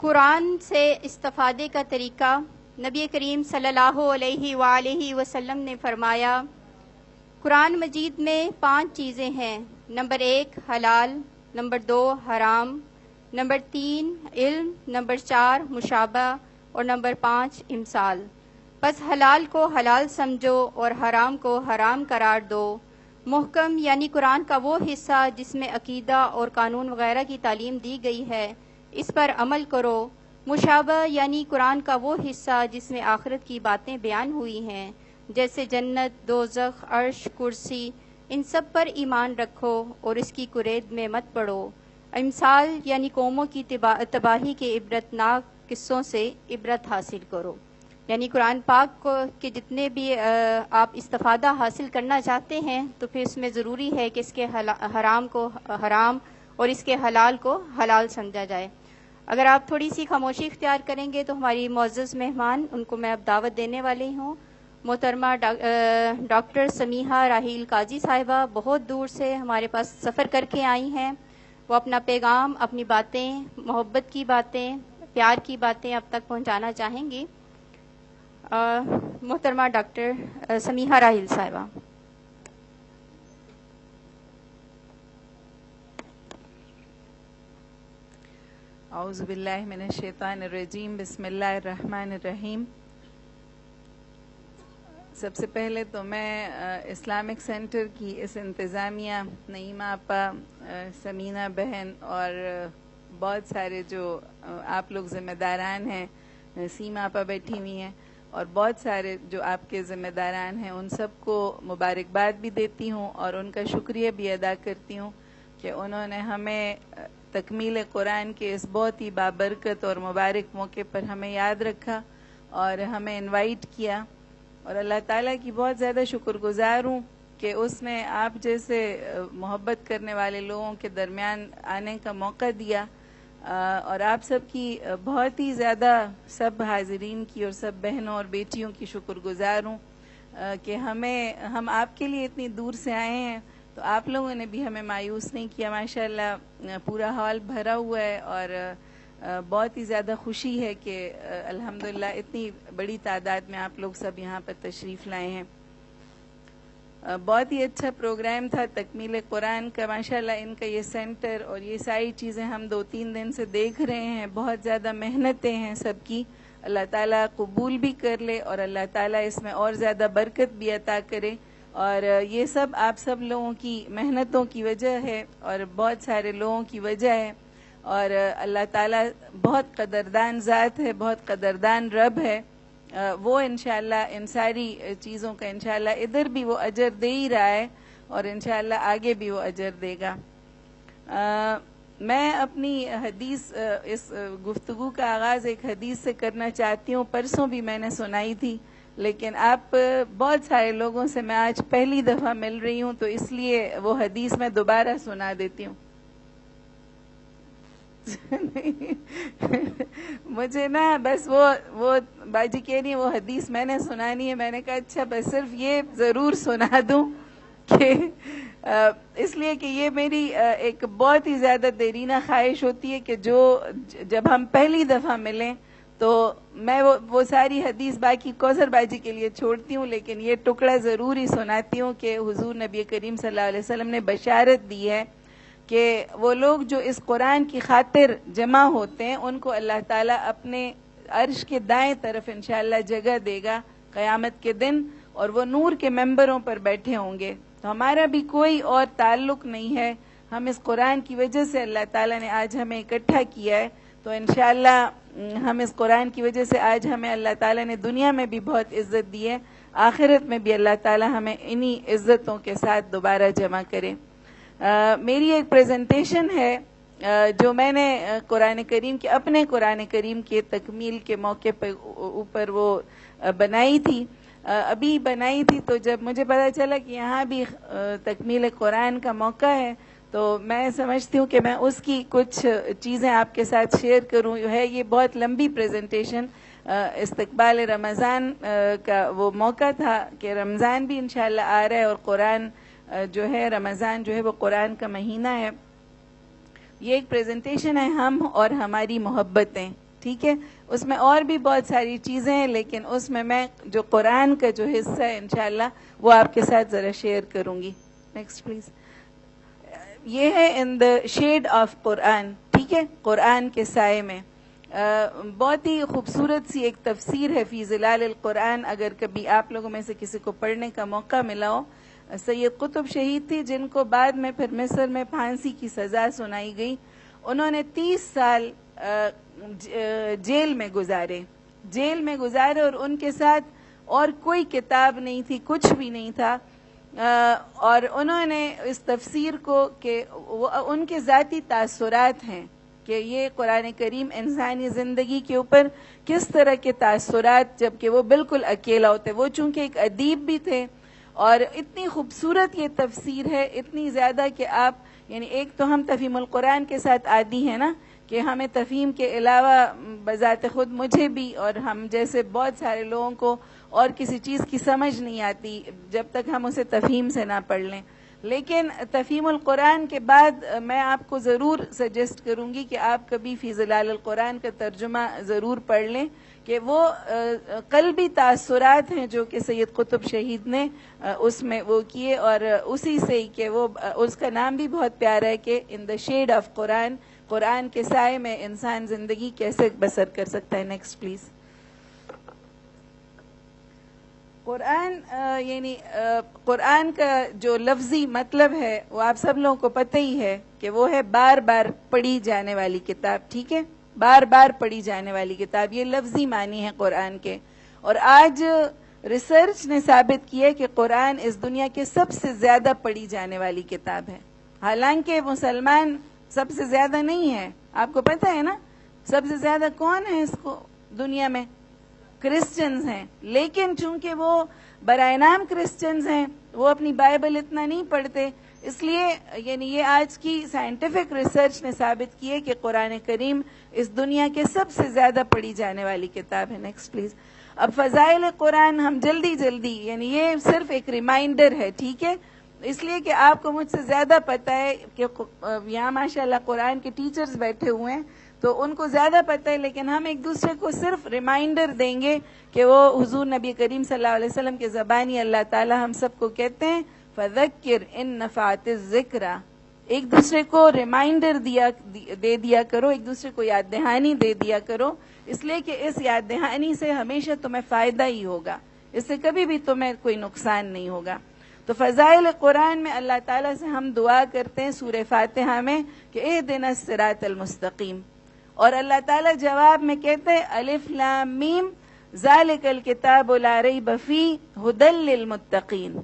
قرآن سے استفادے کا طریقہ۔ نبی کریم صلی اللہ علیہ وآلہ وسلم نے فرمایا، قرآن مجید میں 5 چیزیں ہیں۔ نمبر 1 حلال، نمبر 2 حرام، نمبر 3 علم، نمبر 4 مشابہ اور نمبر 5 امثال۔ بس حلال کو حلال سمجھو اور حرام کو حرام قرار دو۔ محکم یعنی قرآن کا وہ حصہ جس میں عقیدہ اور قانون وغیرہ کی تعلیم دی گئی ہے، اس پر عمل کرو۔ مشابہ یعنی قرآن کا وہ حصہ جس میں آخرت کی باتیں بیان ہوئی ہیں، جیسے جنت، دوزخ، عرش، کرسی، ان سب پر ایمان رکھو اور اس کی قرید میں مت پڑو۔ امثال یعنی قوموں کی تباہی کے عبرتناک قصوں سے عبرت حاصل کرو۔ یعنی قرآن پاک کے جتنے بھی آپ استفادہ حاصل کرنا چاہتے ہیں تو پھر اس میں ضروری ہے کہ اس کے حرام کو حرام اور اس کے حلال کو حلال سمجھا جائے۔ اگر آپ تھوڑی سی خاموشی اختیار کریں گے تو ہماری معزز مہمان، ان کو میں اب دعوت دینے والی ہوں، محترمہ ڈاکٹر سمیحہ راحیل قاضی صاحبہ بہت دور سے ہمارے پاس سفر کر کے آئی ہیں۔ وہ اپنا پیغام، اپنی باتیں، محبت کی باتیں، پیار کی باتیں اب تک پہنچانا چاہیں گی۔ محترمہ ڈاکٹر سمیحہ راحیل صاحبہ۔ اعوذ باللہ من الشیطان الرجیم، بسم اللہ الرحمن الرحیم۔ سب سے پہلے تو میں اسلامک سینٹر کی اس انتظامیہ، نعیمہ آپا، سمینہ بہن اور بہت سارے جو آپ لوگ ذمہ داران ہیں، سیما آپا بیٹھی ہوئی ہیں، اور بہت سارے جو آپ کے ذمہ داران ہیں، ان سب کو مبارکباد بھی دیتی ہوں اور ان کا شکریہ بھی ادا کرتی ہوں کہ انہوں نے ہمیں تکمیل قرآن کے اس بہت ہی بابرکت اور مبارک موقع پر ہمیں یاد رکھا اور ہمیں انوائٹ کیا، اور اللہ تعالیٰ کی بہت زیادہ شکر گزار ہوں کہ اس نے آپ جیسے محبت کرنے والے لوگوں کے درمیان آنے کا موقع دیا، اور آپ سب کی بہت ہی زیادہ سب حاضرین کی اور سب بہنوں اور بیٹیوں کی شکر گزار ہوں کہ ہم آپ کے لیے اتنی دور سے آئے ہیں، تو آپ لوگوں نے بھی ہمیں مایوس نہیں کیا۔ ماشاءاللہ پورا ہال بھرا ہوا ہے اور بہت ہی زیادہ خوشی ہے کہ الحمدللہ اتنی بڑی تعداد میں آپ لوگ سب یہاں پر تشریف لائے ہیں۔ بہت ہی اچھا پروگرام تھا تکمیل قرآن کا۔ ماشاءاللہ ان کا یہ سینٹر اور یہ ساری چیزیں ہم 2-3 دن سے دیکھ رہے ہیں، بہت زیادہ محنتیں ہیں سب کی، اللہ تعالیٰ قبول بھی کر لے اور اللہ تعالیٰ اس میں اور زیادہ برکت بھی عطا کرے، اور یہ سب آپ سب لوگوں کی محنتوں کی وجہ ہے اور بہت سارے لوگوں کی وجہ ہے، اور اللہ تعالیٰ بہت قدردان ذات ہے، بہت قدردان رب ہے، وہ انشاءاللہ ان ساری چیزوں کا انشاءاللہ ادھر بھی وہ اجر دے ہی رہا ہے اور انشاءاللہ آگے بھی وہ اجر دے گا۔ میں اپنی حدیث، اس گفتگو کا آغاز ایک حدیث سے کرنا چاہتی ہوں۔ پرسوں بھی میں نے سنائی تھی، لیکن آپ بہت سارے لوگوں سے میں آج پہلی دفعہ مل رہی ہوں، تو اس لیے وہ حدیث میں دوبارہ سنا دیتی ہوں۔ مجھے نا بس وہ باجی کہہ رہی وہ حدیث میں نے سنانی ہے، میں نے کہا اچھا بس صرف یہ ضرور سنا دوں کہ اس لیے کہ یہ میری ایک بہت ہی زیادہ دیرینہ خواہش ہوتی ہے کہ جب ہم پہلی دفعہ ملیں تو میں وہ ساری حدیث باقی کوثر باجی کے لیے چھوڑتی ہوں، لیکن یہ ٹکڑا ضرور ہی سناتی ہوں کہ حضور نبی کریم صلی اللہ علیہ وسلم نے بشارت دی ہے کہ وہ لوگ جو اس قرآن کی خاطر جمع ہوتے ہیں ان کو اللہ تعالیٰ اپنے عرش کے دائیں طرف انشاءاللہ جگہ دے گا قیامت کے دن، اور وہ نور کے ممبروں پر بیٹھے ہوں گے۔ تو ہمارا بھی کوئی اور تعلق نہیں ہے، ہم اس قرآن کی وجہ سے اللہ تعالیٰ نے آج ہمیں اکٹھا کیا ہے، تو انشاءاللہ ہم اس قرآن کی وجہ سے آج ہمیں اللہ تعالیٰ نے دنیا میں بھی بہت عزت دی ہے، آخرت میں بھی اللہ تعالیٰ ہمیں انہی عزتوں کے ساتھ دوبارہ جمع کرے۔ میری ایک پریزنٹیشن ہے جو میں نے قرآن کریم کے اپنے قرآن کریم کے تکمیل کے موقع پہ اوپر وہ بنائی تھی، ابھی بنائی تھی، تو جب مجھے پتا چلا کہ یہاں بھی تکمیل قرآن کا موقع ہے تو میں سمجھتی ہوں کہ میں اس کی کچھ چیزیں آپ کے ساتھ شیئر کروں۔ ہے یہ بہت لمبی پریزنٹیشن، استقبال رمضان کا وہ موقع تھا کہ رمضان بھی انشاءاللہ آ رہا ہے اور قرآن جو ہے رمضان جو ہے وہ قرآن کا مہینہ ہے۔ یہ ایک پریزنٹیشن ہے، ہم اور ہماری محبتیں۔ ٹھیک ہے. اس میں اور بھی بہت ساری چیزیں ہیں، لیکن اس میں جو قرآن کا جو حصہ ہے انشاءاللہ وہ آپ کے ساتھ ذرا شیئر کروں گی. Next please. یہ ہے ان دا شیڈ آف قرآن، ٹھیک ہے، قرآن کے سائے میں. بہت ہی خوبصورت سی ایک تفسیر ہے فی ظلال القرآن. اگر کبھی آپ لوگوں میں سے کسی کو پڑھنے کا موقع ملا ہو. سید قطب شہید تھی جن کو بعد میں پھر مصر میں پھانسی کی سزا سنائی گئی. انہوں نے 30 سال جیل میں گزارے اور ان کے ساتھ اور کوئی کتاب نہیں تھی، کچھ بھی نہیں تھا. اور انہوں نے اس تفسیر کو کہ ان کے ذاتی تاثرات ہیں کہ یہ قرآن کریم انسانی زندگی کے اوپر کس طرح کے تاثرات، جبکہ وہ بالکل اکیلا ہوتے. وہ چونکہ ایک ادیب بھی تھے اور اتنی خوبصورت یہ تفسیر ہے، اتنی زیادہ کہ آپ یعنی ایک تو ہم تفہیم القرآن کے ساتھ عادی ہیں نا کہ ہمیں تفہیم کے علاوہ بذات خود مجھے بھی اور ہم جیسے بہت سارے لوگوں کو اور کسی چیز کی سمجھ نہیں آتی جب تک ہم اسے تفہیم سے نہ پڑھ لیں. لیکن تفہیم القرآن کے بعد میں آپ کو ضرور سجیسٹ کروں گی کہ آپ کبھی فی ظلال القرآن کا ترجمہ ضرور پڑھ لیں کہ وہ قلبی تاثرات ہیں جو کہ سید قطب شہید نے اس میں وہ کیے، اور اسی سے ہی کہ وہ اس کا نام بھی بہت پیارا ہے کہ ان دا شیڈ آف قرآن، قرآن کے سائے میں انسان زندگی کیسے بسر کر سکتا ہے. Next please. قرآن یعنی قرآن کا جو لفظی مطلب ہے وہ آپ سب لوگوں کو پتہ ہی ہے کہ وہ ہے بار بار پڑھی جانے والی کتاب. ٹھیک ہے، بار بار پڑھی جانے والی کتاب، یہ لفظی معنی ہے قرآن کے. اور آج ریسرچ نے ثابت کیا کہ قرآن اس دنیا کے سب سے زیادہ پڑھی جانے والی کتاب ہے. حالانکہ مسلمان سب سے زیادہ نہیں ہے، آپ کو پتہ ہے نا سب سے زیادہ کون ہے اس کو دنیا میں؟ کرسچنز ہیں. لیکن چونکہ وہ برائے نام کرسچنز ہیں، وہ اپنی بائبل اتنا نہیں پڑھتے، اس لیے یعنی یہ آج کی سائنٹیفک ریسرچ نے ثابت کی ہے کہ قرآن کریم اس دنیا کے سب سے زیادہ پڑھی جانے والی کتاب ہے. Next please. اب فضائل قرآن ہم جلدی یعنی یہ صرف ایک ریمائنڈر ہے، ٹھیک ہے، اس لیے کہ آپ کو مجھ سے زیادہ پتہ ہے کہ یہاں ماشاءاللہ قرآن کے ٹیچرز بیٹھے ہوئے ہیں تو ان کو زیادہ پتہ ہے، لیکن ہم ایک دوسرے کو صرف ریمائنڈر دیں گے کہ وہ حضور نبی کریم صلی اللہ علیہ وسلم کے زبانی اللہ تعالی ہم سب کو کہتے ہیں فذکر ان نفعت الذکر. ایک دوسرے کو ریمائنڈر دے دیا کرو، ایک دوسرے کو یاد دہانی دے دیا کرو، اس لیے کہ اس یاد دہانی سے ہمیشہ تمہیں فائدہ ہی ہوگا، اس سے کبھی بھی تمہیں کوئی نقصان نہیں ہوگا. تو فضائل قرآن میں اللہ تعالیٰ سے ہم دعا کرتے ہیں سورہ فاتحہ میں کہ اہدنا الصراط المستقیم، اور اللہ تعالیٰ جواب میں کہتے ہیں الف لام میم ذالک الکتاب لا ریب فیہ ھدی للمتقین،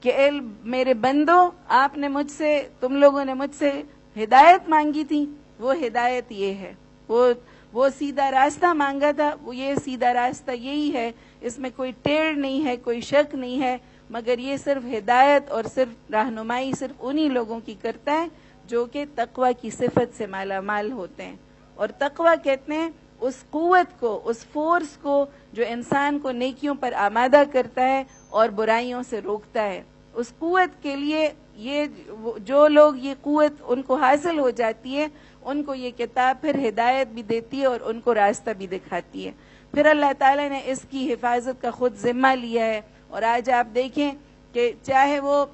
کہ اے میرے بندو آپ نے مجھ سے، تم لوگوں نے مجھ سے ہدایت مانگی تھی، وہ ہدایت یہ ہے، وہ سیدھا راستہ مانگا تھا، وہ یہ سیدھا راستہ یہی ہے، اس میں کوئی ٹیڑھ نہیں ہے، کوئی شک نہیں ہے، مگر یہ صرف ہدایت اور صرف رہنمائی صرف انہی لوگوں کی کرتا ہے جو کہ تقوی کی صفت سے مالا مال ہوتے ہیں. اور تقوی کہتے ہیں اس قوت کو، اس فورس کو جو انسان کو نیکیوں پر آمادہ کرتا ہے اور برائیوں سے روکتا ہے. اس قوت کے لیے یہ جو لوگ یہ قوت ان کو حاصل ہو جاتی ہے، ان کو یہ کتاب پھر ہدایت بھی دیتی ہے اور ان کو راستہ بھی دکھاتی ہے. پھر اللہ تعالیٰ نے اس کی حفاظت کا خود ذمہ لیا ہے. اور آج آپ دیکھیں کہ چاہے وہ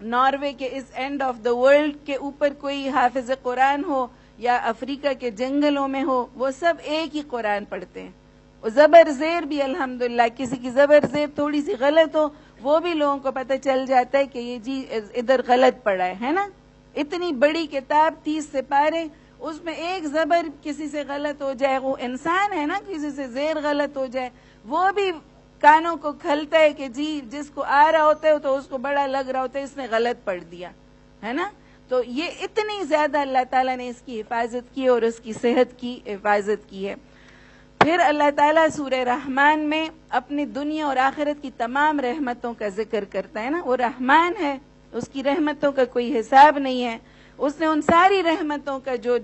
ناروے کے اس اینڈ آف دا ورلڈ کے اوپر کوئی حافظ قرآن ہو یا افریقہ کے جنگلوں میں ہو، وہ سب ایک ہی قرآن پڑھتے ہیں. زبر زیر بھی الحمدللہ، کسی کی زبر زیر تھوڑی سی غلط ہو وہ بھی لوگوں کو پتہ چل جاتا ہے کہ یہ جی ادھر غلط پڑھا ہے نا. اتنی بڑی کتاب 30 سپارے، اس میں ایک زبر کسی سے غلط ہو جائے، وہ انسان ہے نا، کسی سے زیر غلط ہو جائے وہ بھی کانوں کو کھلتا ہے کہ جی جس کو آ رہا ہوتا ہے تو اس کو بڑا لگ رہا ہوتا ہے اس نے غلط پڑھ دیا ہے نا. تو یہ اتنی زیادہ اللہ تعالیٰ نے اس کی حفاظت کی اور اس کی صحت کی حفاظت کی ہے. پھر اللہ تعالیٰ سورہ رحمان میں اپنی دنیا اور آخرت کی تمام رحمتوں کا ذکر کرتا ہے نا. وہ رحمان ہے، اس کی رحمتوں کا کوئی حساب نہیں ہے. اس نے ان ساری رحمتوں کا جو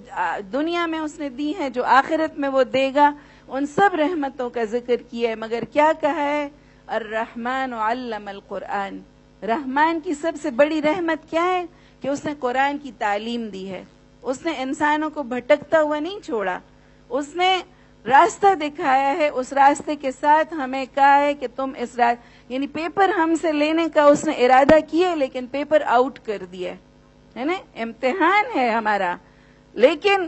دنیا میں اس نے دی ہے، جو آخرت میں وہ دے گا، ان سب رحمتوں کا ذکر کیا ہے. مگر کیا کہا ہے؟ الرحمن علم القرآن. رحمان کی سب سے بڑی رحمت کیا ہے؟ کہ اس نے قرآن کی تعلیم دی ہے. اس نے انسانوں کو بھٹکتا ہوا نہیں چھوڑا، اس نے راستہ دکھایا ہے, اس راستے کے ساتھ ہمیں کہا ہے کہ تم اس یعنی پیپر ہم سے لینے کا اس نے ارادہ کیا, لیکن پیپر آؤٹ کر دیا ہے نا, امتحان ہے ہمارا, لیکن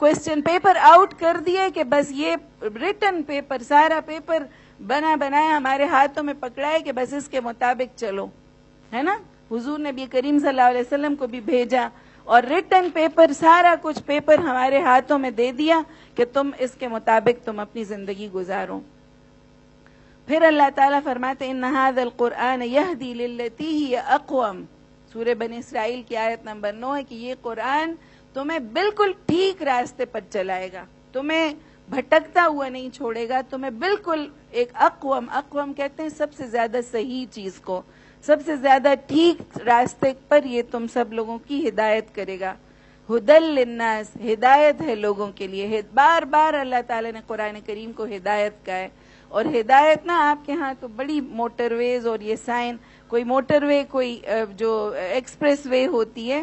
کوشچن پیپر آؤٹ کر دیا کہ بس یہ ریٹن پیپر, سارا پیپر بنا بنایا ہمارے ہاتھوں میں پکڑا ہے کہ بس اس کے مطابق چلو, ہے نا. حضور نبی کریم صلی اللہ علیہ وسلم کو بھی بھیجا اور ریٹن پیپر, سارا کچھ پیپر ہمارے ہاتھوں میں دے دیا کہ تم اس کے مطابق تم اپنی زندگی گزارو. پھر اللہ تعالیٰ فرماتے ان ھذا القرآن یہدی للتی ہی اقوم, سورہ بنی اسرائیل کی آیت نمبر 9 ہے کہ یہ قرآن تمہیں بالکل ٹھیک راستے پر چلائے گا, تمہیں بھٹکتا ہوا نہیں چھوڑے گا, تمہیں بالکل ایک اقوم کہتے ہیں سب سے زیادہ صحیح چیز کو, سب سے زیادہ ٹھیک راستے پر یہ تم سب لوگوں کی ہدایت کرے گا. ہدل للناس, ہدایت ہے لوگوں کے لیے. بار بار اللہ تعالیٰ نے قرآن کریم کو ہدایت کہا ہے, اور ہدایت نا آپ کے ہاں تو بڑی موٹر ویز اور یہ سائن, کوئی موٹر وے کوئی جو ایکسپریس وے ہوتی ہے,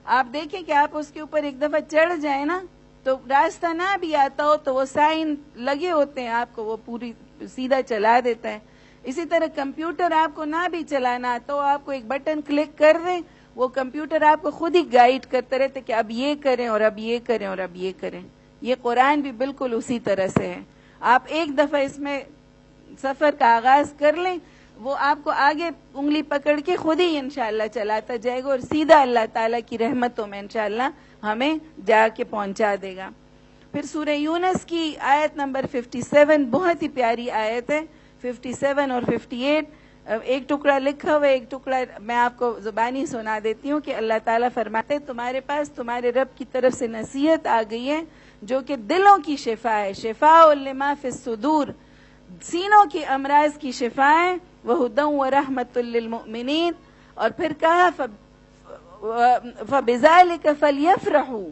آپ دیکھیں کہ آپ اس کے اوپر ایک دفعہ چڑھ جائیں نا تو راستہ نہ بھی آتا ہو تو وہ سائن لگے ہوتے ہیں, آپ کو وہ پوری سیدھا چلا دیتا ہے. اسی طرح کمپیوٹر آپ کو نہ بھی چلانا آتا ہو, آپ کو ایک بٹن کلک کر دیں, وہ کمپیوٹر آپ کو خود ہی گائیڈ کرتے رہتے کہ اب یہ کریں اور اب یہ کریں اور اب یہ کریں. یہ قرآن بھی بالکل اسی طرح سے ہے. آپ ایک دفعہ اس میں سفر کا آغاز کر لیں, وہ آپ کو آگے انگلی پکڑ کے خود ہی انشاءاللہ چلاتا جائے گا, اور سیدھا اللہ تعالیٰ کی رحمتوں میں انشاءاللہ ہمیں جا کے پہنچا دے گا. پھر سورہ یونس کی آیت نمبر 57 بہت ہی پیاری آیت ہے, 57 اور 58, ایک ٹکڑا لکھا ہوا, ایک ٹکڑا میں آپ کو زبانی سنا دیتی ہوں کہ اللہ تعالیٰ فرماتے تمہارے پاس تمہارے رب کی طرف سے نصیحت آ گئی ہے جو کہ دلوں کی شفا ہے, شفاء لما فی الصدور, سینوں کی امراض کی شفا ہے, وہدی ورحمۃ للمؤمنین. اور پھر کہا فبذلک فلیفرحوا,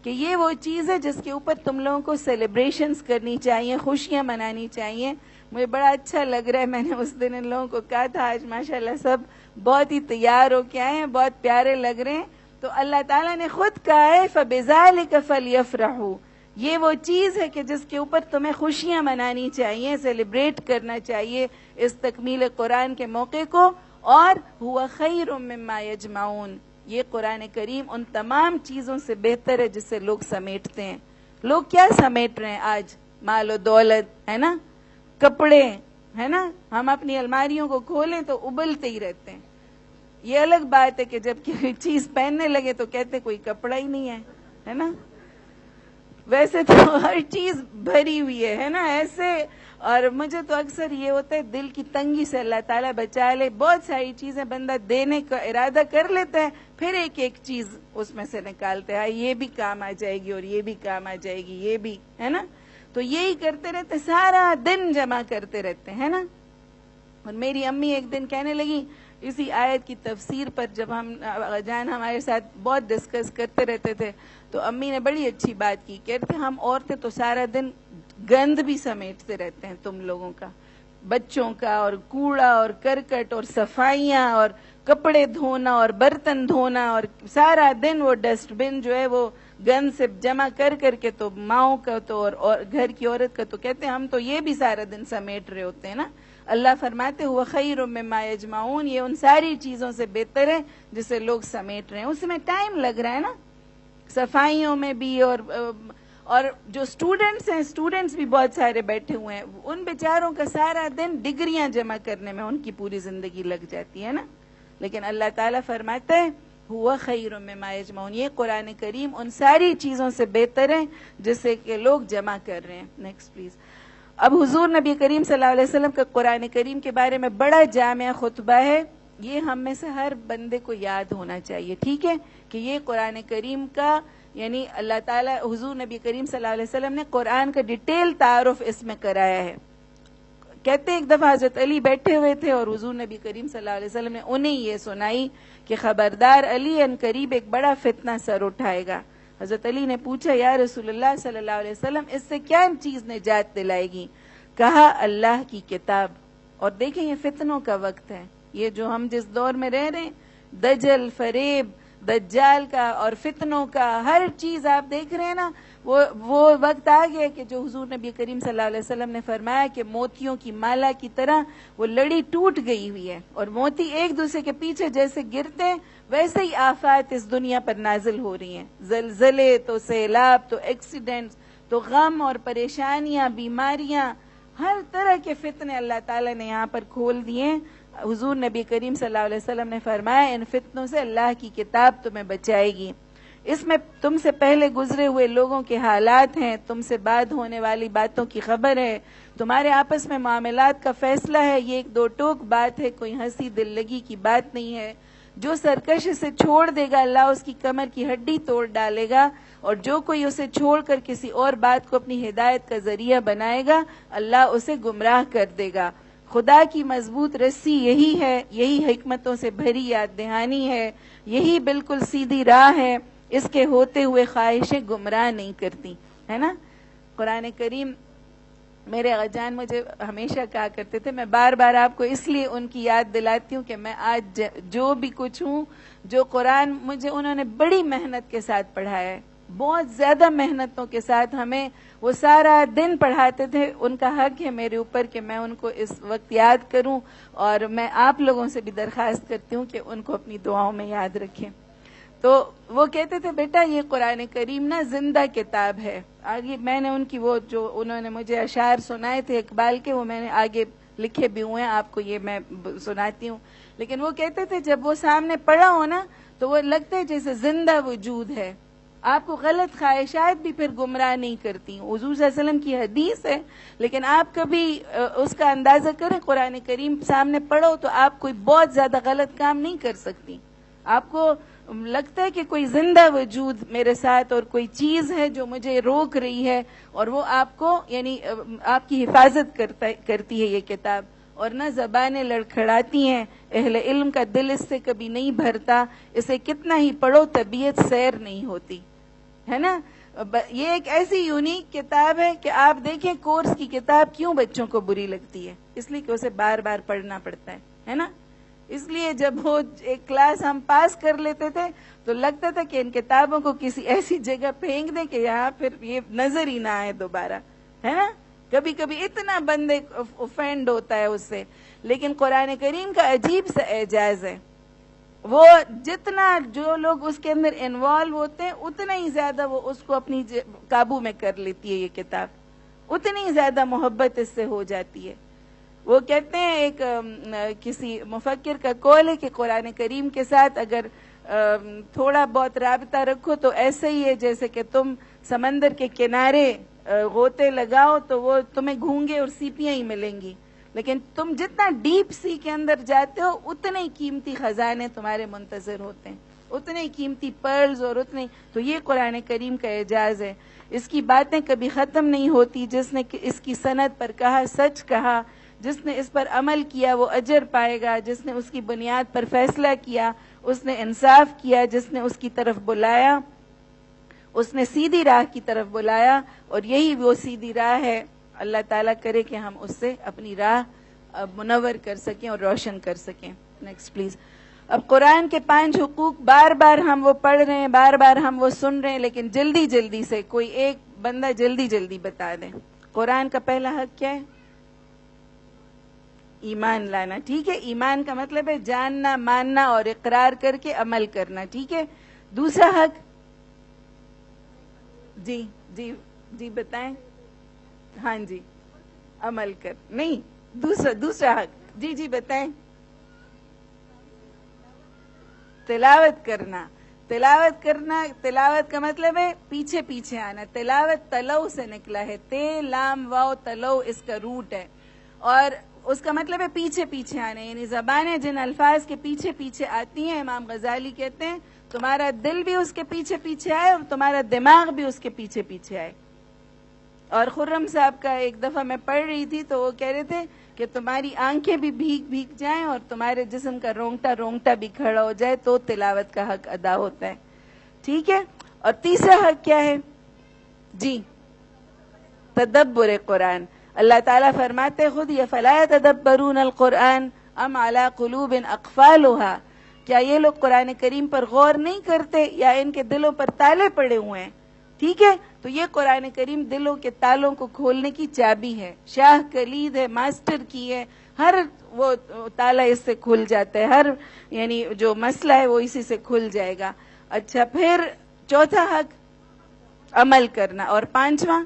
کہ یہ وہ چیز ہے جس کے اوپر تم لوگوں کو سیلیبریشنز کرنی چاہیے, خوشیاں منانی چاہیے. مجھے بڑا اچھا لگ رہا ہے, میں نے اس دن ان لوگوں کو کہا تھا, آج ماشاءاللہ سب بہت ہی تیار ہو کے آئے ہیں, بہت پیارے لگ رہے ہیں. تو اللہ تعالیٰ نے خود کہا ہے فبذلک فلیفرحوا, یہ وہ چیز ہے کہ جس کے اوپر تمہیں خوشیاں منانی چاہیے, سیلیبریٹ کرنا چاہیے اس تکمیل قرآن کے موقع کو. اور هو خیر مما یجمعون, یہ قرآن کریم ان تمام چیزوں سے بہتر ہے جسے لوگ سمیٹتے ہیں. لوگ کیا سمیٹ رہے ہیں آج؟ مال و دولت, ہے نا, کپڑے, ہے نا. ہم اپنی الماریوں کو کھولیں تو ابلتے ہی رہتے ہیں. یہ الگ بات ہے کہ جب کوئی چیز پہننے لگے تو کہتے کوئی کپڑا ہی نہیں ہے نا. ویسے تو ہر چیز بھری ہوئی ہے نا ایسے. اور مجھے تو اکثر یہ ہوتا ہے دل کی تنگی سے اللہ تعالیٰ بچا لے, بہت ساری چیزیں بندہ دینے کا ارادہ کر لیتا ہے, پھر ایک ایک چیز اس میں سے نکالتے ہیں, یہ بھی کام آ جائے گی اور یہ بھی کام آ جائے گی, یہ بھی, ہے نا. تو یہی کرتے رہتے, سارا دن جمع کرتے رہتے ہیں نا. اور میری امی ایک دن کہنے لگی اسی آیت کی تفسیر پر, جب ہم جان ہمارے ساتھ بہت ڈسکس کرتے رہتے تھے, تو امی نے بڑی اچھی بات کی, کہتے ہم عورتیں تو سارا دن گند بھی سمیٹتے رہتے ہیں تم لوگوں کا, بچوں کا, اور کوڑا اور کرکٹ اور صفائیاں اور کپڑے دھونا اور برتن دھونا, اور سارا دن وہ ڈسٹ بن جو ہے وہ گند سے جمع کر کر کے تو ماؤں کا تو اور گھر کی عورت کا, تو کہتے ہیں ہم تو یہ بھی سارا دن سمیٹ رہے ہوتے ہیں نا. اللہ فرماتے ہوا خیر مما یجمعون, یہ ان ساری چیزوں سے بہتر ہے جسے لوگ سمیٹ رہے ہیں. اس میں ٹائم لگ رہا ہے نا, صفائیوں میں بھی. اور جو اسٹوڈنٹس ہیں, اسٹوڈنٹس بھی بہت سارے بیٹھے ہوئے ہیں, ان بیچاروں کا سارا دن ڈگریاں جمع کرنے میں ان کی پوری زندگی لگ جاتی ہے نا. لیکن اللہ تعالیٰ فرماتا ہے ہوا خیر مما یجمعون, یہ قرآن کریم ان ساری چیزوں سے بہتر ہے جسے کہ لوگ جمع کر رہے ہیں. Next please. اب حضور نبی کریم صلی اللہ علیہ وسلم کا قرآن کریم کے بارے میں بڑا جامع خطبہ ہے, یہ ہم میں سے ہر بندے کو یاد ہونا چاہیے, ٹھیک ہے, کہ یہ قرآن کریم کا یعنی اللہ تعالیٰ حضور نبی کریم صلی اللہ علیہ وسلم نے قرآن کا ڈیٹیل تعارف اس میں کرایا ہے. کہتے ایک دفعہ حضرت علی بیٹھے ہوئے تھے اور حضور نبی کریم صلی اللہ علیہ وسلم نے انہیں یہ سنائی کہ خبردار علی ان قریب ایک بڑا فتنہ سر اٹھائے گا. حضرت علی نے پوچھا یا رسول اللہ صلی اللہ علیہ وسلم اس سے کیا چیز نجات دلائے گی؟ کہا اللہ کی کتاب. اور دیکھیں یہ فتنوں کا وقت ہے, یہ جو ہم جس دور میں رہ رہے ہیں, دجل, فریب, دجال کا اور فتنوں کا، ہر چیز آپ دیکھ رہے ہیں نا. وہ وقت آ گیا کہ جو حضور نبی کریم صلی اللہ علیہ وسلم نے فرمایا کہ موتیوں کی مالا کی طرح وہ لڑی ٹوٹ گئی ہوئی ہے، اور موتی ایک دوسرے کے پیچھے جیسے گرتے ہیں ویسے ہی آفات اس دنیا پر نازل ہو رہی ہیں. زلزلے، تو سیلاب، تو ایکسیڈنٹس، تو غم اور پریشانیاں، بیماریاں، ہر طرح کے فتنے اللہ تعالیٰ نے یہاں پر کھول دیے. حضور نبی کریم صلی اللہ علیہ وسلم نے فرمایا ان فتنوں سے اللہ کی کتاب تمہیں بچائے گی. اس میں تم سے پہلے گزرے ہوئے لوگوں کے حالات ہیں، تم سے بعد ہونے والی باتوں کی خبر ہے، تمہارے آپس میں معاملات کا فیصلہ ہے. یہ ایک دو ٹوک بات ہے، کوئی ہنسی دل لگی کی بات نہیں ہے. جو سرکش اسے چھوڑ دے گا اللہ اس کی کمر کی ہڈی توڑ ڈالے گا، اور جو کوئی اسے چھوڑ کر کسی اور بات کو اپنی ہدایت کا ذریعہ بنائے گا اللہ اسے گمراہ کر دے گا. خدا کی مضبوط رسی یہی ہے، یہی حکمتوں سے بھری یاد دہانی ہے، یہی بالکل سیدھی راہ ہے، اس کے ہوتے ہوئے خواہشیں گمراہ نہیں کرتی، ہے نا. قرآن کریم، میرے اجان مجھے ہمیشہ کہا کرتے تھے، میں بار بار آپ کو اس لیے ان کی یاد دلاتی ہوں کہ میں آج جو بھی کچھ ہوں، جو قرآن مجھے انہوں نے بڑی محنت کے ساتھ پڑھایا ہے، بہت زیادہ محنتوں کے ساتھ ہمیں وہ سارا دن پڑھاتے تھے. ان کا حق ہے میرے اوپر کہ میں ان کو اس وقت یاد کروں، اور میں آپ لوگوں سے بھی درخواست کرتی ہوں کہ ان کو اپنی دعاؤں میں یاد رکھیں. تو وہ کہتے تھے بیٹا یہ قرآن کریم نا زندہ کتاب ہے. آگے میں نے ان کی وہ جو انہوں نے مجھے اشعار سنائے تھے اقبال کے، وہ میں نے آگے لکھے بھی ہوئے ہیں، آپ کو یہ میں سناتی ہوں. لیکن وہ کہتے تھے جب وہ سامنے پڑھا ہو نا تو وہ لگتا ہے جیسے زندہ وجود ہے. آپ کو غلط خواہشات بھی پھر گمراہ نہیں کرتی. حضور صلی اللہ علیہ وسلم کی حدیث ہے، لیکن آپ کبھی اس کا اندازہ کریں، قرآن کریم سامنے پڑھو تو آپ کوئی بہت زیادہ غلط کام نہیں کر سکتی. آپ کو لگتا ہے کہ کوئی زندہ وجود میرے ساتھ اور کوئی چیز ہے جو مجھے روک رہی ہے، اور وہ آپ کو یعنی آپ کی حفاظت کرتی ہے یہ کتاب. اور نہ زبانیں لڑکھڑاتی ہیں، اہل علم کا دل اس سے کبھی نہیں بھرتا. اسے کتنا ہی پڑھو طبیعت سیر نہیں ہوتی، ہے نا. یہ ایک ایسی یونیک کتاب ہے کہ آپ دیکھیں کورس کی کتاب کیوں بچوں کو بری لگتی ہے، اس لیے کہ اسے بار بار پڑھنا پڑتا ہے نا. اس لیے جب وہ ایک کلاس ہم پاس کر لیتے تھے تو لگتا تھا کہ ان کتابوں کو کسی ایسی جگہ پھینک دیں کہ یہاں پھر یہ نظر ہی نہ آئے دوبارہ، ہے نا. کبھی کبھی اتنا بندے اوفینڈ ہوتا ہے اس سے. لیکن قرآن کریم کا عجیب سا اعجاز ہے، وہ جتنا جو لوگ اس کے اندر انوالو ہوتے ہیں اتنا ہی زیادہ وہ اس کو اپنی قابو میں کر لیتی ہے یہ کتاب، اتنی ہی زیادہ محبت اس سے ہو جاتی ہے. وہ کہتے ہیں ایک کسی مفکر کا قول ہے کہ قرآن کریم کے ساتھ اگر تھوڑا بہت رابطہ رکھو تو ایسے ہی ہے جیسے کہ تم سمندر کے کنارے غوطے لگاؤ تو وہ تمہیں گھونگے اور سیپیاں ہی ملیں گی، لیکن تم جتنا ڈیپ سی کے اندر جاتے ہو اتنے ہی قیمتی خزانے تمہارے منتظر ہوتے ہیں، اتنے ہی قیمتی پرلز، اور اتنے. تو یہ قرآن کریم کا اعجاز ہے. اس کی باتیں کبھی ختم نہیں ہوتی. جس نے اس کی سند پر کہا سچ کہا، جس نے اس پر عمل کیا وہ اجر پائے گا، جس نے اس کی بنیاد پر فیصلہ کیا اس نے انصاف کیا، جس نے اس کی طرف بلایا اس نے سیدھی راہ کی طرف بلایا، اور یہی وہ سیدھی راہ ہے. اللہ تعالیٰ کرے کہ ہم اس سے اپنی راہ منور کر سکیں اور روشن کر سکیں. Next please. اب قرآن کے 5 حقوق بار بار ہم وہ پڑھ رہے ہیں، بار بار ہم وہ سن رہے ہیں، لیکن جلدی جلدی سے کوئی ایک بندہ جلدی بتا دیں. قرآن کا پہلا حق کیا ہے؟ ایمان لانا. ٹھیک ہے، ایمان کا مطلب ہے جاننا، ماننا اور اقرار کر کے عمل کرنا. ٹھیک ہے. دوسرا حق جی بتائیں. ہاں جی، عمل کر نہیں. دوسرا حق جی بتائیں. تلاوت کرنا. تلاوت کا مطلب ہے پیچھے پیچھے آنا. تلاوت تلو سے نکلا ہے، تے لام واو تلو اس کا روٹ ہے، اور اس کا مطلب ہے پیچھے پیچھے آنے. یعنی زبانیں جن الفاظ کے پیچھے پیچھے آتی ہیں، امام غزالی کہتے ہیں تمہارا دل بھی اس کے پیچھے پیچھے آئے اور تمہارا دماغ بھی اس کے پیچھے پیچھے آئے. اور خرم صاحب کا ایک دفعہ میں پڑھ رہی تھی تو وہ کہہ رہے تھے کہ تمہاری آنکھیں بھی بھیگ جائیں اور تمہارے جسم کا رونگٹا بھی کھڑا ہو جائے تو تلاوت کا حق ادا ہوتا ہے. ٹھیک ہے. اور تیسرا حق کیا ہے؟ جی، تدبر قرآن. اللہ تعالیٰ فرماتے خود یہ فلا يتدبرون القرآن ام علی قلوب اقفالها. کیا یہ لوگ قرآن کریم پر غور نہیں کرتے یا ان کے دلوں پر تالے پڑے ہوئے ہیں؟ ٹھیک ہے، تو یہ قرآن کریم دلوں کے تالوں کو کھولنے کی چابی ہے، شاہ کلید ہے، ماسٹر کی ہے، ہر وہ تالا اس سے کھل جاتا ہے، ہر یعنی جو مسئلہ ہے وہ اسی سے کھل جائے گا۔ اچھا، پھر چوتھا حق عمل کرنا، اور پانچواں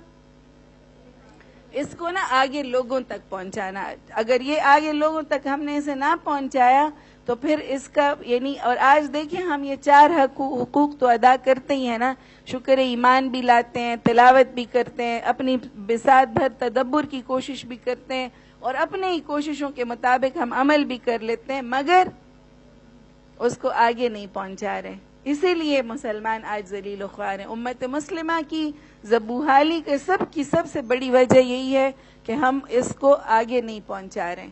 اس کو نا آگے لوگوں تک پہنچانا۔ اگر یہ آگے لوگوں تک ہم نے اسے نہ پہنچایا تو پھر اس کا یعنی، اور آج دیکھیں ہم یہ 4 حقوق تو ادا کرتے ہی ہیں نا، شکر ایمان بھی لاتے ہیں، تلاوت بھی کرتے ہیں، اپنی بساط بھر تدبر کی کوشش بھی کرتے ہیں، اور اپنے ہی کوششوں کے مطابق ہم عمل بھی کر لیتے ہیں، مگر اس کو آگے نہیں پہنچا رہے۔ اسی لیے مسلمان آج ذلیل و خوار ہیں۔ امت مسلمہ کی زبوحالی کے سب سے بڑی وجہ یہی ہے کہ ہم اس کو آگے نہیں پہنچا رہے،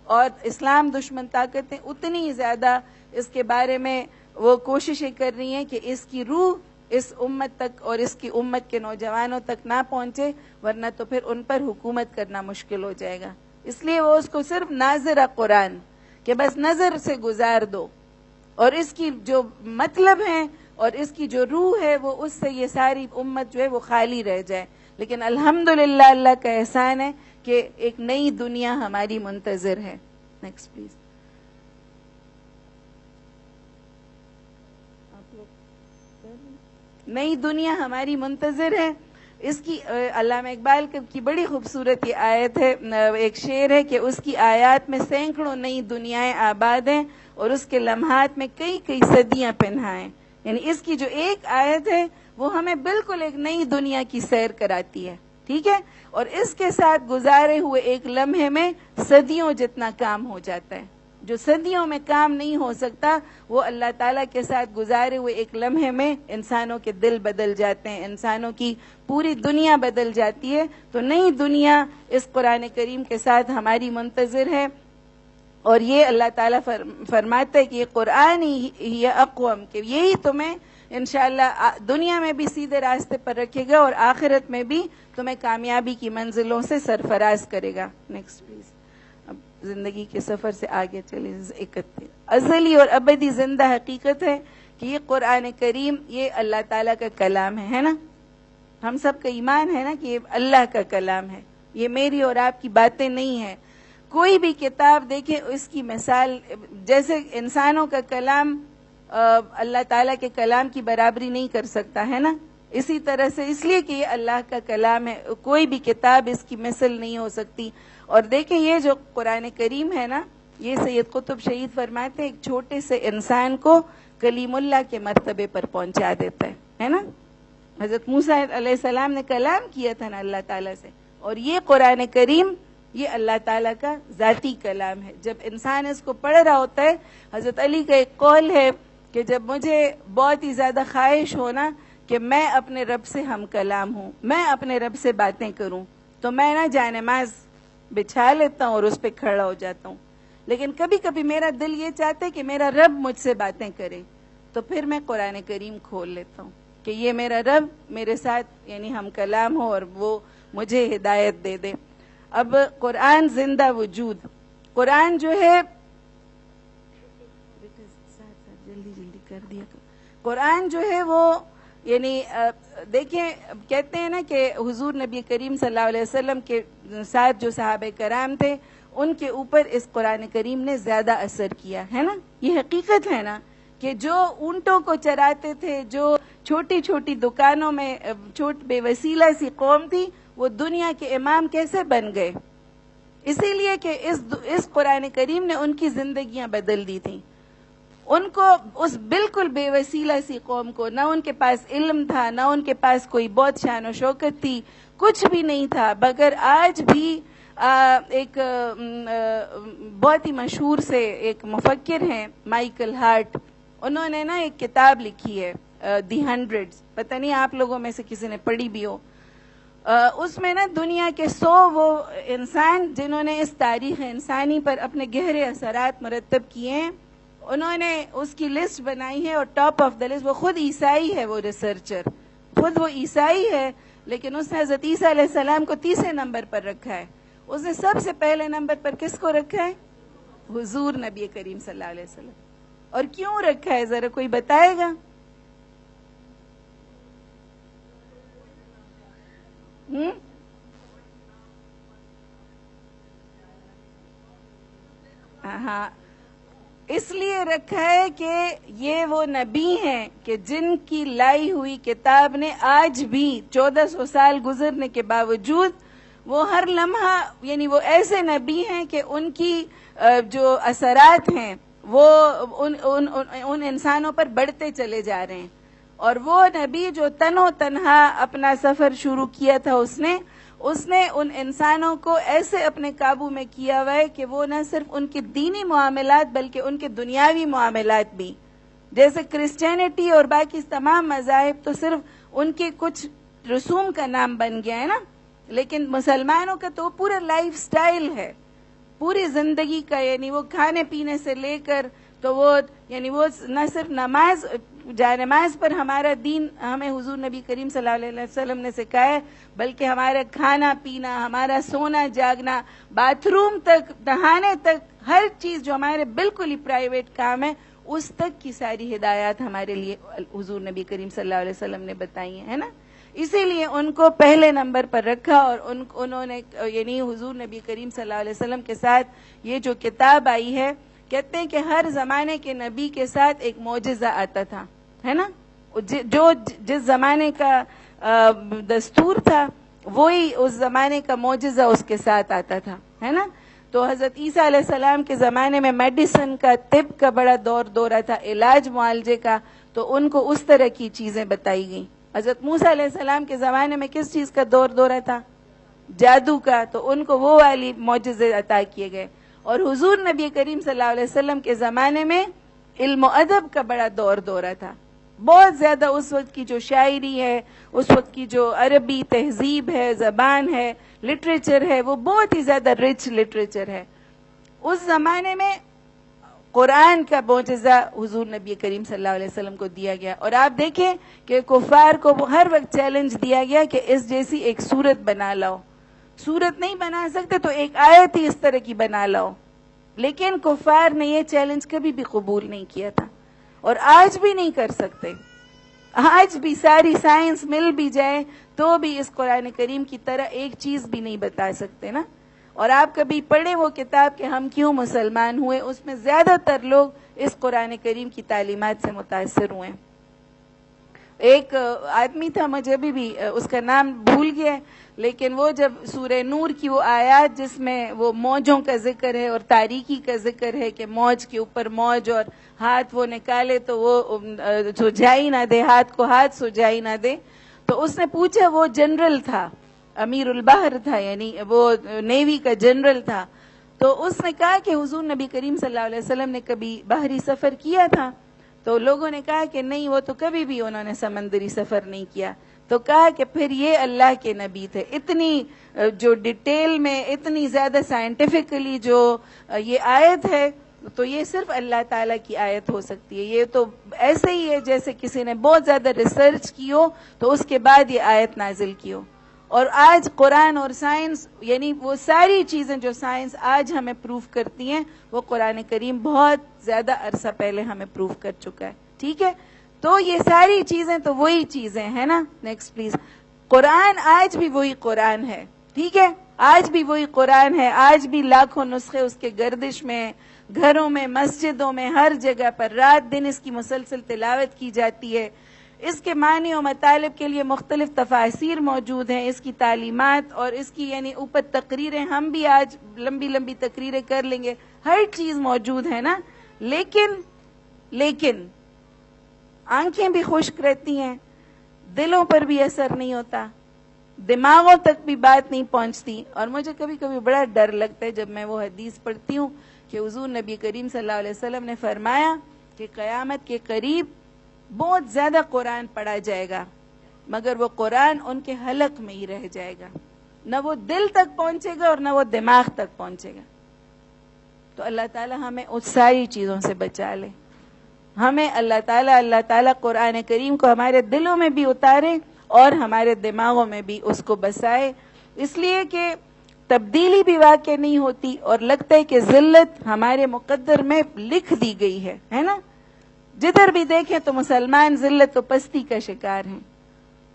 اور اسلام دشمن طاقتیں اتنی ہی زیادہ اس کے بارے میں وہ کوششیں کر رہی ہیں کہ اس کی روح اس امت تک اور اس کی امت کے نوجوانوں تک نہ پہنچے، ورنہ تو پھر ان پر حکومت کرنا مشکل ہو جائے گا۔ اس لیے وہ اس کو صرف ناظرہ قرآن کہ بس نظر سے گزار دو، اور اس کی جو مطلب ہے اور اس کی جو روح ہے وہ اس سے یہ ساری امت جو ہے وہ خالی رہ جائے۔ لیکن الحمدللہ اللہ کا احسان ہے کہ ایک نئی دنیا ہماری منتظر ہے۔ Next please. نئی دنیا ہماری منتظر ہے۔ اس کی علامہ اقبال کی بڑی خوبصورت یہ آیت ہے، ایک شعر ہے کہ اس کی آیات میں سینکڑوں نئی دنیایں آباد ہیں اور اس کے لمحات میں کئی صدیاں پنہائیں۔ یعنی اس کی جو ایک آیت ہے وہ ہمیں بالکل ایک نئی دنیا کی سیر کراتی ہے، ٹھیک ہے، اور اس کے ساتھ گزارے ہوئے ایک لمحے میں صدیوں جتنا کام ہو جاتا ہے۔ جو صدیوں میں کام نہیں ہو سکتا وہ اللہ تعالیٰ کے ساتھ گزارے ہوئے ایک لمحے میں انسانوں کے دل بدل جاتے ہیں، انسانوں کی پوری دنیا بدل جاتی ہے۔ تو نئی دنیا اس قرآن کریم کے ساتھ ہماری منتظر ہے، اور یہ اللہ تعالیٰ فرماتا ہے کہ یہ قرآن ہی اقوم، کہ یہی تمہیں انشاءاللہ دنیا میں بھی سیدھے راستے پر رکھے گا اور آخرت میں بھی تمہیں کامیابی کی منزلوں سے سرفراز کرے گا۔ Next please. اب زندگی کے سفر سے آگے چلے۔ 31 ازلی اور ابدی زندہ حقیقت ہے کہ یہ قرآن کریم یہ اللہ تعالیٰ کا کلام ہے نا، ہم سب کا ایمان ہے نا کہ یہ اللہ کا کلام ہے، یہ میری اور آپ کی باتیں نہیں ہیں۔ کوئی بھی کتاب دیکھیں اس کی مثال، جیسے انسانوں کا کلام اللہ تعالیٰ کے کلام کی برابری نہیں کر سکتا ہے نا، اسی طرح سے اس لیے کہ یہ اللہ کا کلام ہے، کوئی بھی کتاب اس کی مثل نہیں ہو سکتی۔ اور دیکھیں یہ جو قرآن کریم ہے نا، یہ سید قطب شہید فرماتے ہیں ایک چھوٹے سے انسان کو کلیم اللہ کے مرتبے پر پہنچا دیتا ہے نا۔ حضرت موسیٰ علیہ السلام نے کلام کیا تھا نا اللہ تعالیٰ سے، اور یہ قرآن کریم یہ اللہ تعالیٰ کا ذاتی کلام ہے۔ جب انسان اس کو پڑھ رہا ہوتا ہے، حضرت علی کا ایک قول ہے کہ جب مجھے بہت ہی زیادہ خواہش ہونا کہ میں اپنے رب سے ہم کلام ہوں، میں اپنے رب سے باتیں کروں، تو میں نا جانماز بچھا لیتا ہوں اور اس پہ کھڑا ہو جاتا ہوں۔ لیکن کبھی کبھی میرا دل یہ چاہتا ہے کہ میرا رب مجھ سے باتیں کرے، تو پھر میں قرآن کریم کھول لیتا ہوں کہ یہ میرا رب میرے ساتھ یعنی ہم کلام ہو اور وہ مجھے ہدایت دے دے۔ اب قرآن زندہ وجود، قرآن جو ہے جلدی کر دیا، قرآن جو ہے وہ یعنی دیکھیں کہتے ہیں نا کہ حضور نبی کریم صلی اللہ علیہ وسلم کے ساتھ جو صحابہ کرام تھے ان کے اوپر اس قرآن کریم نے زیادہ اثر کیا ہے نا۔ یہ حقیقت ہے نا کہ جو اونٹوں کو چراتے تھے، جو چھوٹی چھوٹی دکانوں میں بے وسیلہ سی قوم تھی، وہ دنیا کے امام کیسے بن گئے؟ اسی لیے کہ اس قرآن کریم نے ان کی زندگیاں بدل دی تھیں۔ ان کو اس بالکل بے وسیلہ سی قوم کو، نہ ان کے پاس علم تھا، نہ ان کے پاس کوئی بہت شان و شوکت تھی، کچھ بھی نہیں تھا، مگر آج بھی ایک بہت ہی مشہور سے ایک مفکر ہیں مائیکل ہارٹ، انہوں نے نا ایک کتاب لکھی ہے دی ہنڈریڈز، پتہ نہیں آپ لوگوں میں سے کسی نے پڑھی بھی ہو۔ اس میں نا دنیا کے 100 وہ انسان جنہوں نے اس تاریخ انسانی پر اپنے گہرے اثرات مرتب کیے ہیں، انہوں نے اس کی لسٹ بنائی ہے، اور ٹاپ آف دا لسٹ وہ خود عیسائی ہے، وہ ریسرچر خود وہ عیسائی ہے، لیکن اس نے حضرت عیسیٰ علیہ السلام کو 30 نمبر پر رکھا ہے۔ اس نے سب سے پہلے نمبر پر کس کو رکھا ہے؟ حضور نبی کریم صلی اللہ علیہ وسلم۔ اور کیوں رکھا ہے ذرا کوئی بتائے گا؟ ہاں، اس لیے رکھا ہے کہ یہ وہ نبی ہیں کہ جن کی لائی ہوئی کتاب نے آج بھی 1400 سال گزرنے کے باوجود وہ ہر لمحہ، یعنی وہ ایسے نبی ہیں کہ ان کی جو اثرات ہیں وہ ان انسانوں پر بڑھتے چلے جا رہے ہیں. اور وہ نبی جو تنہا اپنا سفر شروع کیا تھا، اس نے ان انسانوں کو ایسے اپنے قابو میں کیا ہوا ہے کہ وہ نہ صرف ان کے دینی معاملات بلکہ ان کے دنیاوی معاملات بھی، جیسے کرسچینٹی اور باقی تمام مذاہب تو صرف ان کے کچھ رسوم کا نام بن گیا ہے نا، لیکن مسلمانوں کا تو پورا لائف سٹائل ہے، پوری زندگی کا، یعنی وہ کھانے پینے سے لے کر تو وہ، یعنی وہ نہ صرف نماز جانماز پر ہمارا دین ہمیں حضور نبی کریم صلی اللہ علیہ وسلم نے سکھایا ہے، بلکہ ہمارا کھانا پینا، ہمارا سونا جاگنا، باتھ روم تک، نہانے تک، ہر چیز جو ہمارے بالکل ہی پرائیویٹ کام ہے اس تک کی ساری ہدایات ہمارے لیے حضور نبی کریم صلی اللہ علیہ وسلم نے بتائی ہیں، ہے نا. اسی لیے ان کو پہلے نمبر پر رکھا، اور انہوں نے یعنی حضور نبی کریم صلی اللہ علیہ وسلم کے ساتھ یہ جو کتاب آئی ہے، کہتے ہیں کہ ہر زمانے کے نبی کے ساتھ ایک معجزہ آتا تھا، ہے نا. جو جس زمانے کا دستور تھا وہی اس زمانے کا معجزہ اس کے ساتھ آتا تھا، ہے نا. تو حضرت عیسیٰ علیہ السلام کے زمانے میں میڈیسن کا، طب کا بڑا دورہ تھا، علاج معالجے کا، تو ان کو اس طرح کی چیزیں بتائی گئیں. حضرت موسیٰ علیہ السلام کے زمانے میں کس چیز کا دورہ تھا؟ جادو کا، تو ان کو وہ والی معجزے عطا کیے گئے. اور حضور نبی کریم صلی اللہ علیہ وسلم کے زمانے میں علم و ادب کا بڑا دورہ تھا. بہت زیادہ اس وقت کی جو شاعری ہے، اس وقت کی جو عربی تہذیب ہے، زبان ہے، لٹریچر ہے، وہ بہت ہی زیادہ رچ لٹریچر ہے. اس زمانے میں قرآن کا معجزہ حضور نبی کریم صلی اللہ علیہ وسلم کو دیا گیا. اور آپ دیکھیں کہ کفار کو ہر وقت چیلنج دیا گیا کہ اس جیسی ایک صورت بنا لاؤ. صورت نہیں بنا سکتے تو ایک آیت ہی اس طرح کی بنا لاؤ. لیکن کفار نے یہ چیلنج کبھی بھی قبول نہیں کیا تھا، اور آج بھی نہیں کر سکتے. آج بھی ساری سائنس مل بھی جائے تو بھی اس قرآن کریم کی طرح ایک چیز بھی نہیں بتا سکتے نا. اور آپ کبھی پڑھیں وہ کتاب کہ ہم کیوں مسلمان ہوئے، اس میں زیادہ تر لوگ اس قرآن کریم کی تعلیمات سے متاثر ہوئے. ایک آدمی تھا، مجھے ابھی بھی اس کا نام بھول گیا، لیکن وہ جب سورہ نور کی وہ آیات جس میں وہ موجوں کا ذکر ہے اور تاریکی کا ذکر ہے کہ موج کے اوپر موج اور ہاتھ وہ نکالے تو وہ سجائی نہ دے، ہاتھ کو ہاتھ سجائی نہ دے، تو اس نے پوچھا، وہ جنرل تھا، امیر البحر تھا، یعنی وہ نیوی کا جنرل تھا. تو اس نے کہا کہ حضور نبی کریم صلی اللہ علیہ وسلم نے کبھی بحری سفر کیا تھا؟ تو لوگوں نے کہا کہ نہیں، وہ تو کبھی بھی انہوں نے سمندری سفر نہیں کیا. تو کہا کہ پھر یہ اللہ کے نبی تھے. اتنی جو ڈیٹیل میں، اتنی زیادہ سائنٹیفکلی جو یہ آیت ہے، تو یہ صرف اللہ تعالیٰ کی آیت ہو سکتی ہے. یہ تو ایسے ہی ہے جیسے کسی نے بہت زیادہ ریسرچ کی ہو تو اس کے بعد یہ آیت نازل کی ہو. اور آج قرآن اور سائنس، یعنی وہ ساری چیزیں جو سائنس آج ہمیں پروف کرتی ہیں، وہ قرآن کریم بہت زیادہ عرصہ پہلے ہمیں پروف کر چکا ہے. ٹھیک ہے، تو یہ ساری چیزیں تو وہی چیزیں ہیں نا. Next please. قرآن آج بھی وہی قرآن ہے. ٹھیک ہے، آج بھی وہی قرآن ہے. آج بھی لاکھوں نسخے اس کے گردش میں، گھروں میں، مسجدوں میں، ہر جگہ پر رات دن اس کی مسلسل تلاوت کی جاتی ہے. اس کے معنی و مطالب کے لیے مختلف تفاسیر موجود ہیں. اس کی تعلیمات اور اس کی یعنی اوپر تقریریں، ہم بھی آج لمبی لمبی تقریریں کر لیں گے، ہر چیز موجود ہے نا. لیکن آنکھیں بھی خشک رہتی ہیں، دلوں پر بھی اثر نہیں ہوتا، دماغوں تک بھی بات نہیں پہنچتی. اور مجھے کبھی کبھی بڑا ڈر لگتا ہے جب میں وہ حدیث پڑھتی ہوں کہ حضور نبی کریم صلی اللہ علیہ وسلم نے فرمایا کہ قیامت کے قریب بہت زیادہ قرآن پڑھا جائے گا، مگر وہ قرآن ان کے حلق میں ہی رہ جائے گا، نہ وہ دل تک پہنچے گا اور نہ وہ دماغ تک پہنچے گا. تو اللہ تعالی ہمیں اس ساری چیزوں سے بچا لے. ہمیں اللہ تعالیٰ قرآن کریم کو ہمارے دلوں میں بھی اتارے اور ہمارے دماغوں میں بھی اس کو بسائے. اس لیے کہ تبدیلی بھی واقع نہیں ہوتی اور لگتا ہے کہ ذلت ہمارے مقدر میں لکھ دی گئی ہے نا. جدھر بھی دیکھیں تو مسلمان ذلت و پستی کا شکار ہیں.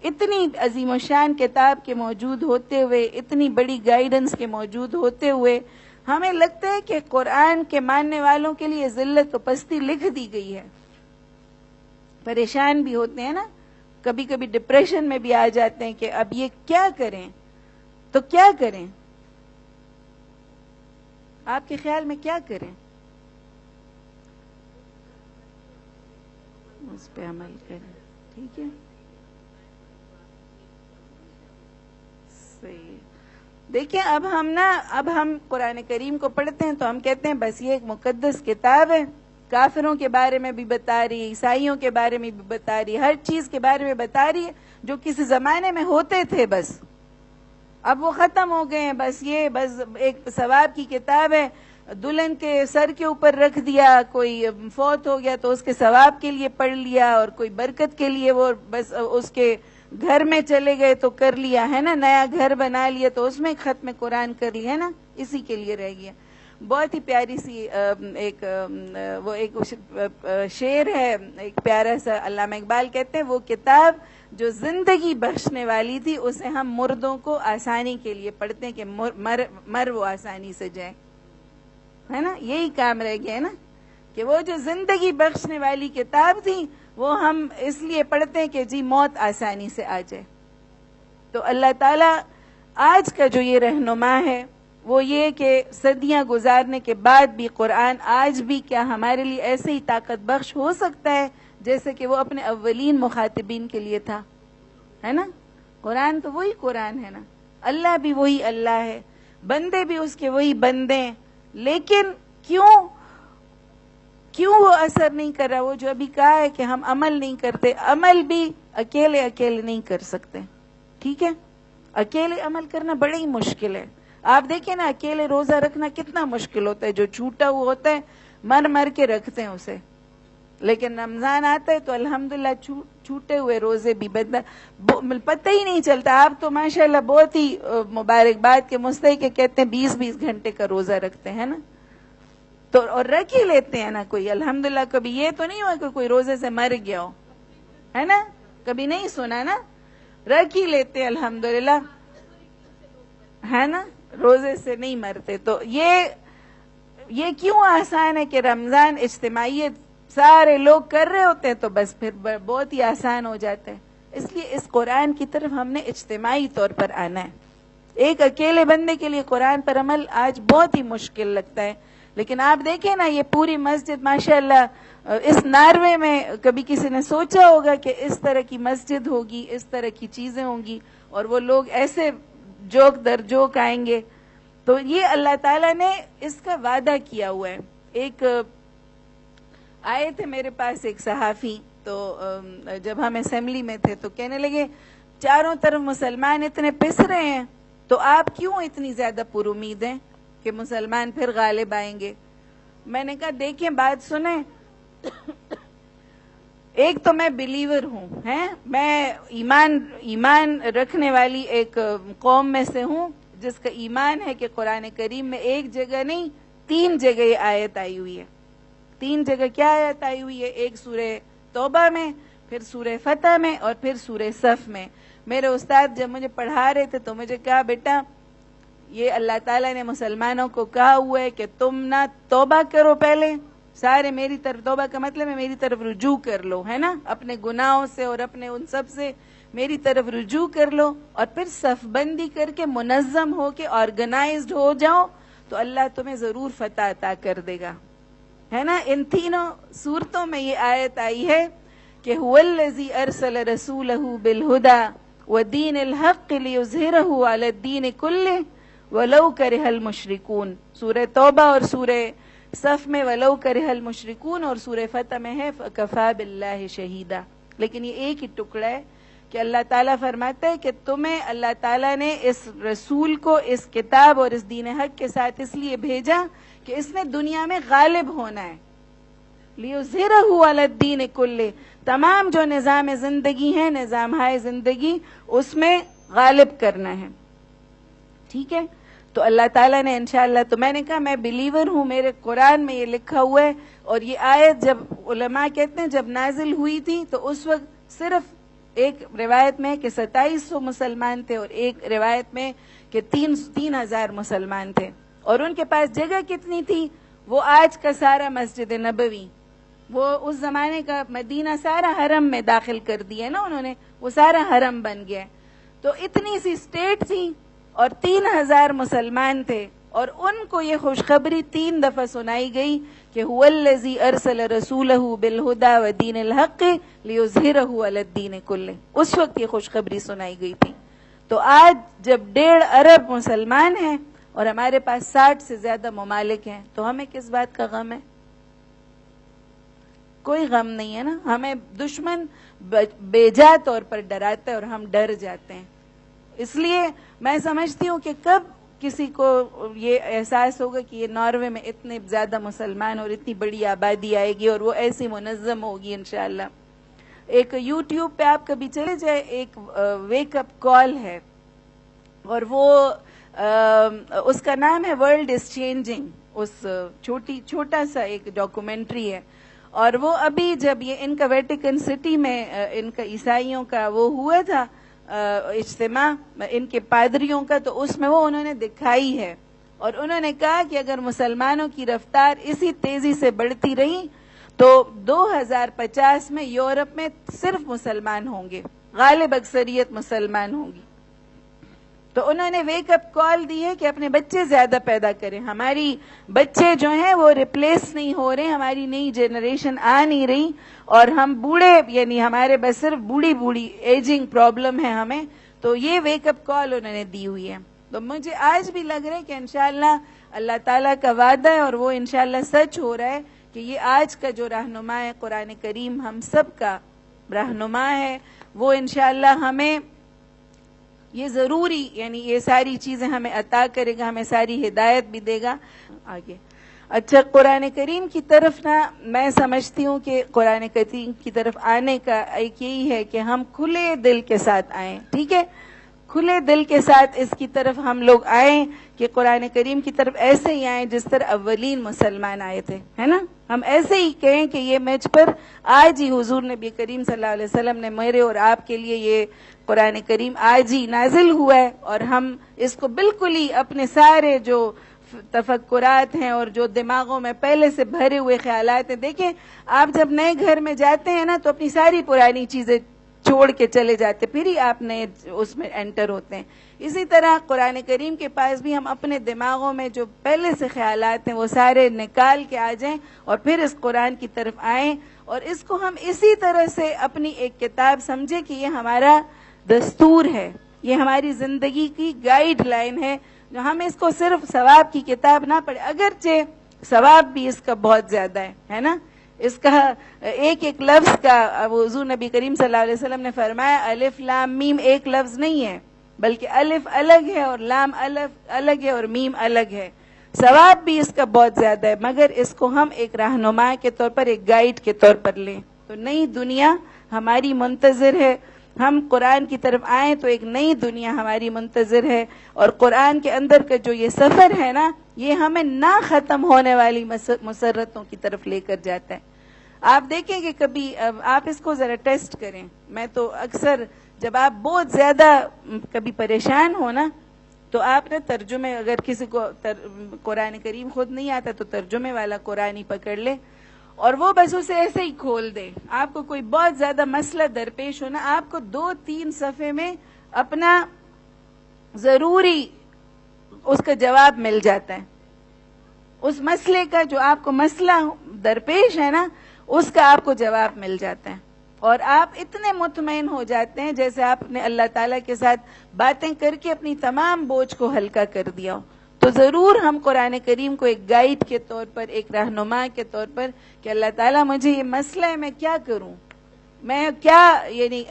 اتنی عظیم و شان کتاب کے موجود ہوتے ہوئے، اتنی بڑی گائیڈنس کے موجود ہوتے ہوئے ہمیں لگتا ہے کہ قرآن کے ماننے والوں کے لیے ذلت و پستی لکھ دی گئی ہے. پریشان بھی ہوتے ہیں نا، کبھی کبھی ڈپریشن میں بھی آ جاتے ہیں کہ اب یہ کیا کریں. تو کیا کریں؟ آپ کے خیال میں کیا کریں؟ اس پہ عمل کریں. ٹھیک ہے، صحیح. دیکھیں اب ہم قرآن کریم کو پڑھتے ہیں تو ہم کہتے ہیں بس یہ ایک مقدس کتاب ہے، کافروں کے بارے میں بھی بتا رہی ہے، عیسائیوں کے بارے میں بھی بتا رہی ہے، ہر چیز کے بارے میں بتا رہی ہے جو کسی زمانے میں ہوتے تھے. بس اب وہ ختم ہو گئے ہیں. بس ایک ثواب کی کتاب ہے، دلہن کے سر کے اوپر رکھ دیا، کوئی فوت ہو گیا تو اس کے ثواب کے لیے پڑھ لیا، اور کوئی برکت کے لیے وہ بس اس کے گھر میں چلے گئے تو کر لیا ہے نا، نیا گھر بنا لیا تو اس میں ختم قرآن کر لیا ہے نا، اسی کے لیے رہ گیا. بہت ہی پیاری سی ایک شعر ہے، ایک پیارا سا، علامہ اقبال کہتے ہیں وہ کتاب جو زندگی بخشنے والی تھی اسے ہم مردوں کو آسانی کے لیے پڑھتے ہیں کہ مر وہ آسانی سے جائے، ہے نا. یہی کام رہ گیا ہے نا کہ وہ جو زندگی بخشنے والی کتاب تھی وہ ہم اس لیے پڑھتے ہیں کہ جی موت آسانی سے آ جائے. تو اللہ تعالیٰ آج کا جو یہ رہنما ہے وہ یہ کہ صدیاں گزارنے کے بعد بھی قرآن آج بھی کیا ہمارے لیے ایسے ہی طاقت بخش ہو سکتا ہے جیسے کہ وہ اپنے اولین مخاطبین کے لیے تھا، ہے نا. قرآن تو وہی قرآن ہے نا، اللہ بھی وہی اللہ ہے، بندے بھی اس کے وہی بندے ہیں، لیکن کیوں وہ اثر نہیں کر رہا؟ وہ جو ابھی کہا ہے کہ ہم عمل نہیں کرتے، عمل بھی اکیلے نہیں کر سکتے. ٹھیک ہے، اکیلے عمل کرنا بڑا ہی مشکل ہے. آپ دیکھیں نا اکیلے روزہ رکھنا کتنا مشکل ہوتا ہے. جو چھوٹا ہوا ہوتا ہے مر کے رکھتے ہیں اسے، لیکن رمضان آتا ہے تو الحمدللہ چھوٹے ہوئے روزے بھی پتہ ہی نہیں چلتا. آپ تو ماشاءاللہ بہت ہی مبارکباد کے مستحق کہتے ہیں 20 گھنٹے کا روزہ رکھتے ہیں نا، تو اور رکھ ہی لیتے ہیں نا. کوئی الحمدللہ کبھی یہ تو نہیں ہوا کہ کوئی روزے سے مر گیا ہو، ہے نا، کبھی نہیں سنا نا. رکھ ہی لیتے ہیں الحمدللہ، ہے نا، روزے سے نہیں مرتے. تو یہ کیوں آسان ہے کہ رمضان اجتماعیت سارے لوگ کر رہے ہوتے ہیں تو بس پھر بہت ہی آسان ہو جاتا ہے. اس لیے اس قرآن کی طرف ہم نے اجتماعی طور پر آنا ہے. ایک اکیلے بندے کے لیے قرآن پر عمل آج بہت ہی مشکل لگتا ہے. لیکن آپ دیکھیں نا یہ پوری مسجد ماشاءاللہ، اس ناروے میں کبھی کسی نے سوچا ہوگا کہ اس طرح کی مسجد ہوگی، اس طرح کی چیزیں ہوں گی، اور وہ لوگ ایسے جوک در جوک آئیں گے. تو یہ اللہ تعالیٰ نے اس کا وعدہ کیا ہوا ہے. ایک آئے تھے میرے پاس ایک صحافی، تو جب ہم اسمبلی میں تھے تو کہنے لگے چاروں طرف مسلمان اتنے پس رہے ہیں تو آپ کیوں اتنی زیادہ پر امید ہیں کہ مسلمان پھر غالب آئیں گے؟ میں نے کہا دیکھیں بات سنیں، ایک تو میں بلیور ہوں، میں ایمان رکھنے والی ایک قوم میں سے ہوں جس کا ایمان ہے کہ قرآن کریم میں ایک جگہ نہیں 3 جگہ یہ آیت آئی ہوئی ہے. 3 جگہ کیا آیت آئی ہوئی ہے؟ ایک سورہ توبہ میں، پھر سورہ فتح میں، اور پھر سورہ صف میں. میرے استاد جب مجھے پڑھا رہے تھے تو مجھے کہا بیٹا یہ اللہ تعالیٰ نے مسلمانوں کو کہا ہوا ہے کہ تم نہ توبہ کرو، پہلے سارے میری طرف، توبہ کا مطلب ہے میری طرف رجوع کر لو، ہے نا، اپنے گناہوں سے اور اپنے ان سب سے میری طرف رجوع کر لو، اور پھر صف بندی کر کے منظم ہو کے آرگنائزڈ ہو جاؤ تو اللہ تمہیں ضرور فتح عطا کر دے گا، ہے نا. ان تینوں صورتوں میں یہ آیت آئی ہے کہ هو الذی ارسل رسولہ بالہدی ودین الحق لیظہرہ علی الدین کلہ ولو کرہ المشرکون. سورہ توبہ اور سورہ صف میں ولو کرہ المشرکون، اور سورہ فتح میں ہے کفا باللہ شہیدا. لیکن یہ ایک ہی ٹکڑا ہے کہ اللہ تعالیٰ فرماتا ہے کہ تمہیں اللہ تعالیٰ نے اس رسول کو اس کتاب اور اس دین حق کے ساتھ اس لیے بھیجا کہ اس نے دنیا میں غالب ہونا ہے. لیظہرہ علی الدین کلہ، تمام جو نظام زندگی ہے، نظام ہائے زندگی، اس میں غالب کرنا ہے. ٹھیک ہے، تو اللہ تعالیٰ نے انشاءاللہ، تو میں نے کہا میں بلیور ہوں، میرے قرآن میں یہ لکھا ہوا ہے، اور یہ آیت جب علماء کہتے ہیں جب نازل ہوئی تھی تو اس وقت صرف ایک روایت میں کہ 2700 مسلمان تھے، اور ایک روایت میں کہ 3000 مسلمان تھے، اور ان کے پاس جگہ کتنی تھی؟ وہ آج کا سارا مسجد نبوی، وہ اس زمانے کا مدینہ سارا حرم میں داخل کر دیا نا انہوں نے، وہ سارا حرم بن گیا. تو اتنی سی اسٹیٹ تھی اور 3000 مسلمان تھے، اور ان کو یہ خوشخبری 3 دفعہ سنائی گئی کہ هو الذی ارسل رسولہ بالہدی ودین الحق لیظہرہ علی الدین کلہ. اس وقت یہ خوشخبری سنائی گئی تھی. تو آج جب 1.5 ارب مسلمان ہیں اور ہمارے پاس 60 سے زیادہ ممالک ہیں، تو ہمیں کس بات کا غم ہے؟ کوئی غم نہیں ہے نا. ہمیں دشمن بے جا طور پر ڈراتا ہے اور ہم ڈر جاتے ہیں. اس لیے میں سمجھتی ہوں کہ کب کسی کو یہ احساس ہوگا کہ یہ ناروے میں اتنے زیادہ مسلمان اور اتنی بڑی آبادی آئے گی اور وہ ایسی منظم ہوگی انشاءاللہ. ایک یوٹیوب پہ آپ کبھی چلے جائے، ایک ویک اپ کال ہے، اور وہ اس کا نام ہے ورلڈ از چینجنگ. اس چھوٹا سا ایک ڈاکومنٹری ہے، اور وہ ابھی جب یہ ان کا ویٹیکن سٹی میں ان کا عیسائیوں کا وہ ہوا تھا اجتماع ان کے پادریوں کا، تو اس میں وہ انہوں نے دکھائی ہے، اور انہوں نے کہا کہ اگر مسلمانوں کی رفتار اسی تیزی سے بڑھتی رہی تو 2050 میں یورپ میں صرف مسلمان ہوں گے، غالب اکثریت مسلمان ہوں گی. تو انہوں نے ویک اپ کال دی ہے کہ اپنے بچے زیادہ پیدا کریں. ہماری بچے جو ہیں وہ ریپلیس نہیں ہو رہے، ہماری نئی جنریشن آ نہیں رہی، اور ہم بوڑھے، یعنی ہمارے بس صرف بوڑھی ایجنگ پرابلم ہے ہمیں. تو یہ ویک اپ کال انہوں نے دی ہوئی ہے. تو مجھے آج بھی لگ رہا ہے کہ انشاءاللہ اللہ تعالیٰ کا وعدہ ہے، اور وہ انشاءاللہ سچ ہو رہا ہے کہ یہ آج کا جو رہنما ہے قرآن کریم ہم سب کا رہنما ہے، وہ انشاءاللہ ہمیں یہ ضروری، یعنی یہ ساری چیزیں ہمیں عطا کرے گا، ہمیں ساری ہدایت بھی دے گا آگے. اچھا، قرآن کریم کی طرف نا میں سمجھتی ہوں کہ قرآن کریم کی طرف آنے کا ایک یہی ہے کہ ہم کھلے دل کے ساتھ آئیں. ٹھیک ہے، کھلے دل کے ساتھ اس کی طرف ہم لوگ آئیں کہ قرآن کریم کی طرف ایسے ہی آئیں جس طرح اولین مسلمان آئے تھے، ہے نا. ہم ایسے ہی کہیں کہ یہ مجھ پر آج ہی حضور نبی کریم صلی اللہ علیہ وسلم نے میرے اور آپ کے لیے یہ قرآن کریم آج ہی نازل ہوا ہے، اور ہم اس کو بالکل ہی اپنے سارے جو تفکرات ہیں اور جو دماغوں میں پہلے سے بھرے ہوئے خیالات ہیں، دیکھیں آپ جب نئے گھر میں جاتے ہیں نا تو اپنی ساری پرانی چیزیں چھوڑ کے چلے جاتے، پھر ہی آپ نئے اس میں انٹر ہوتے ہیں. اسی طرح قرآن کریم کے پاس بھی ہم اپنے دماغوں میں جو پہلے سے خیالات ہیں وہ سارے نکال کے آ جائیں، اور پھر اس قرآن کی طرف آئیں، اور اس کو ہم اسی طرح سے اپنی ایک کتاب سمجھیں کہ یہ ہمارا دستور ہے، یہ ہماری زندگی کی گائیڈ لائن ہے. جو ہم اس کو صرف ثواب کی کتاب نہ پڑھیں، اگرچہ ثواب بھی اس کا بہت زیادہ ہے نا. اس کا ایک ایک لفظ کا حضور نبی کریم صلی اللہ علیہ وسلم نے فرمایا الف لام میم ایک لفظ نہیں ہے، بلکہ الف الگ ہے اور لام الگ ہے اور میم الگ ہے. ثواب بھی اس کا بہت زیادہ ہے، مگر اس کو ہم ایک رہنما کے طور پر، ایک گائیڈ کے طور پر لیں. تو نئی دنیا ہماری منتظر ہے، ہم قرآن کی طرف آئیں تو ایک نئی دنیا ہماری منتظر ہے. اور قرآن کے اندر کا جو یہ سفر ہے نا، یہ ہمیں نہ ختم ہونے والی مسرتوں کی طرف لے کر جاتا ہے. آپ دیکھیں کہ کبھی آپ اس کو ذرا ٹیسٹ کریں. میں تو اکثر جب آپ بہت زیادہ کبھی پریشان ہو نا، تو آپ نے ترجمے، اگر کسی کو قرآن کریم خود نہیں آتا تو ترجمے والا قرآن ہی پکڑ لے اور وہ بس اسے ایسے ہی کھول دے. آپ کو کوئی بہت زیادہ مسئلہ درپیش ہونا، آپ کو 2-3 صفحے میں اپنا ضروری اس کا جواب مل جاتا ہے. اس مسئلے کا جو آپ کو مسئلہ درپیش ہے نا، اس کا آپ کو جواب مل جاتا ہے، اور آپ اتنے مطمئن ہو جاتے ہیں جیسے آپ نے اللہ تعالیٰ کے ساتھ باتیں کر کے اپنی تمام بوجھ کو ہلکا کر دیا ہو. تو ضرور ہم قرآن کریم کو ایک گائیڈ کے طور پر، ایک رہنما کے طور پر، کہ اللہ تعالیٰ مجھے یہ مسئلہ ہے، میں کیا کروں، میں کیا، یعنی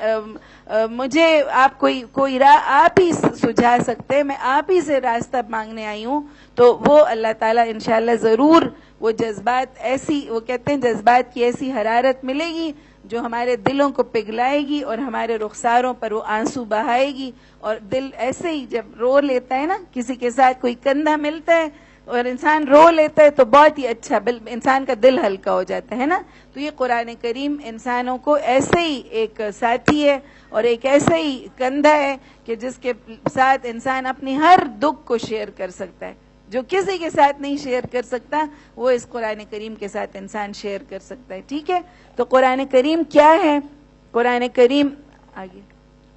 مجھے آپ کوئی راہ آپ ہی سجھا سکتے ہیں، میں آپ ہی سے راستہ مانگنے آئی ہوں. تو وہ اللہ تعالیٰ انشاءاللہ ضرور وہ جذبات ایسی، وہ کہتے ہیں جذبات کی ایسی حرارت ملے گی جو ہمارے دلوں کو پگھلائے گی اور ہمارے رخساروں پر وہ آنسو بہائے گی. اور دل ایسے ہی جب رو لیتا ہے نا, کسی کے ساتھ کوئی کندھا ملتا ہے اور انسان رو لیتا ہے تو بہت ہی اچھا, انسان کا دل ہلکا ہو جاتا ہے نا. تو یہ قرآن کریم انسانوں کو ایسے ہی ایک ساتھی ہے اور ایک ایسا ہی کندھا ہے کہ جس کے ساتھ انسان اپنی ہر دکھ کو شیئر کر سکتا ہے. جو کسی کے ساتھ نہیں شیئر کر سکتا وہ اس قرآن کریم کے ساتھ انسان شیئر کر سکتا ہے. ٹھیک ہے, تو قرآن کریم کیا ہے؟ قرآن کریم آگے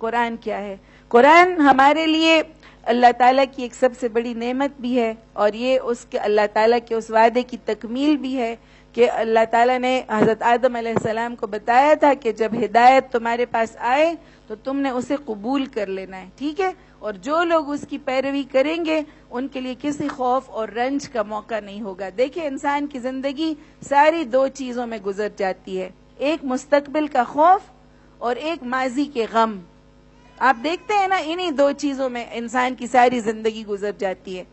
قرآن کیا ہے؟ قرآن ہمارے لیے اللہ تعالیٰ کی ایک سب سے بڑی نعمت بھی ہے, اور یہ اس کے اللہ تعالیٰ کے اس وعدے کی تکمیل بھی ہے کہ اللہ تعالیٰ نے حضرت آدم علیہ السلام کو بتایا تھا کہ جب ہدایت تمہارے پاس آئے تو تم نے اسے قبول کر لینا ہے. ٹھیک ہے, اور جو لوگ اس کی پیروی کریں گے ان کے لیے کسی خوف اور رنج کا موقع نہیں ہوگا. دیکھیں, انسان کی زندگی ساری دو چیزوں میں گزر جاتی ہے, ایک مستقبل کا خوف اور ایک ماضی کے غم. آپ دیکھتے ہیں نا, انہی دو چیزوں میں انسان کی ساری زندگی گزر جاتی ہے.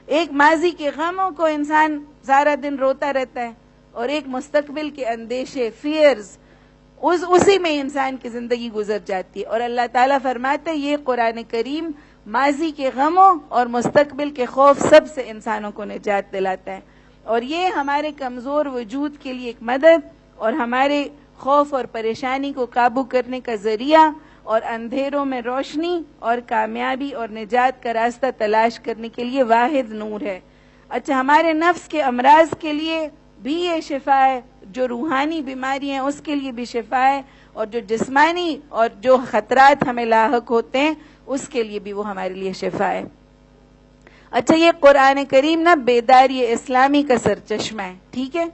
ایک ماضی کے غموں کو انسان سارا دن روتا رہتا ہے, اور ایک مستقبل کے اندیشے, فیئرز, اسی میں انسان کی زندگی گزر جاتی ہے. اور اللہ تعالیٰ فرماتے ہیں یہ قرآن کریم ماضی کے غموں اور مستقبل کے خوف سب سے انسانوں کو نجات دلاتا ہے, اور یہ ہمارے کمزور وجود کے لیے ایک مدد اور ہمارے خوف اور پریشانی کو قابو کرنے کا ذریعہ اور اندھیروں میں روشنی اور کامیابی اور نجات کا راستہ تلاش کرنے کے لیے واحد نور ہے. اچھا, ہمارے نفس کے امراض کے لیے بھی یہ شفا ہے, جو روحانی بیماری ہیں اس کے لیے بھی شفا ہے, اور جو جسمانی اور جو خطرات ہمیں لاحق ہوتے ہیں اس کے لیے بھی وہ ہمارے لیے شفا ہے. اچھا, یہ قرآن کریم نا بیداری اسلامی کا سرچشمہ ہے. ٹھیک ہے,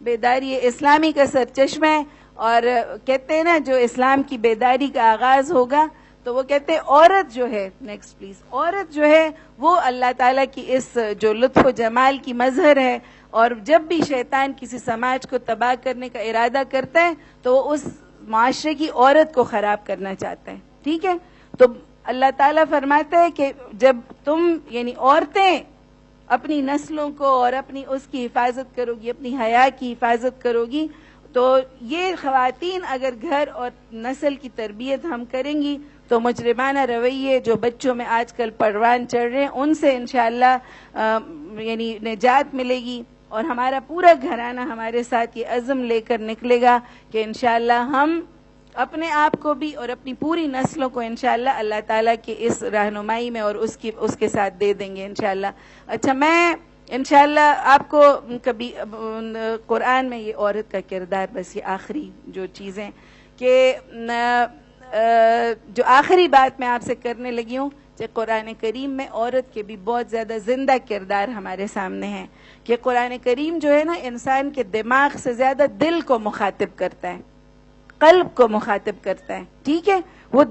بیداری اسلامی کا سرچشمہ ہے, اور کہتے ہیں نا جو اسلام کی بیداری کا آغاز ہوگا تو وہ کہتے ہیں عورت جو ہے, نیکسٹ پلیز, عورت جو ہے وہ اللہ تعالیٰ کی اس جو لطف و جمال کی مظہر ہے, اور جب بھی شیطان کسی سماج کو تباہ کرنے کا ارادہ کرتا ہے تو وہ اس معاشرے کی عورت کو خراب کرنا چاہتا ہے. ٹھیک ہے, تو اللہ تعالیٰ فرماتا ہے کہ جب تم یعنی عورتیں اپنی نسلوں کو اور اپنی اس کی حفاظت کرو گی, اپنی حیا کی حفاظت کرو گی, تو یہ خواتین اگر گھر اور نسل کی تربیت ہم کریں گی تو مجرمانہ رویے جو بچوں میں آج کل پروان چڑھ رہے ہیں ان سے انشاءاللہ یعنی نجات ملے گی, اور ہمارا پورا گھرانہ ہمارے ساتھ یہ عزم لے کر نکلے گا کہ انشاءاللہ ہم اپنے آپ کو بھی اور اپنی پوری نسلوں کو انشاءاللہ اللہ تعالیٰ کی اس رہنمائی میں اور اس کے ساتھ دے دیں گے انشاءاللہ. اچھا, میں انشاءاللہ آپ کو کبھی قرآن میں یہ عورت کا کردار, بس یہ آخری جو چیزیں کہ جو آخری بات میں آپ سے کرنے لگی ہوں کہ قرآن کریم میں عورت کے بھی بہت زیادہ زندہ کردار ہمارے سامنے ہیں, کہ قرآن کریم جو ہے نا انسان کے دماغ سے زیادہ دل کو مخاطب کرتا ہے, قلب کو مخاطب کرتا ہے. ٹھیک ہے, وہ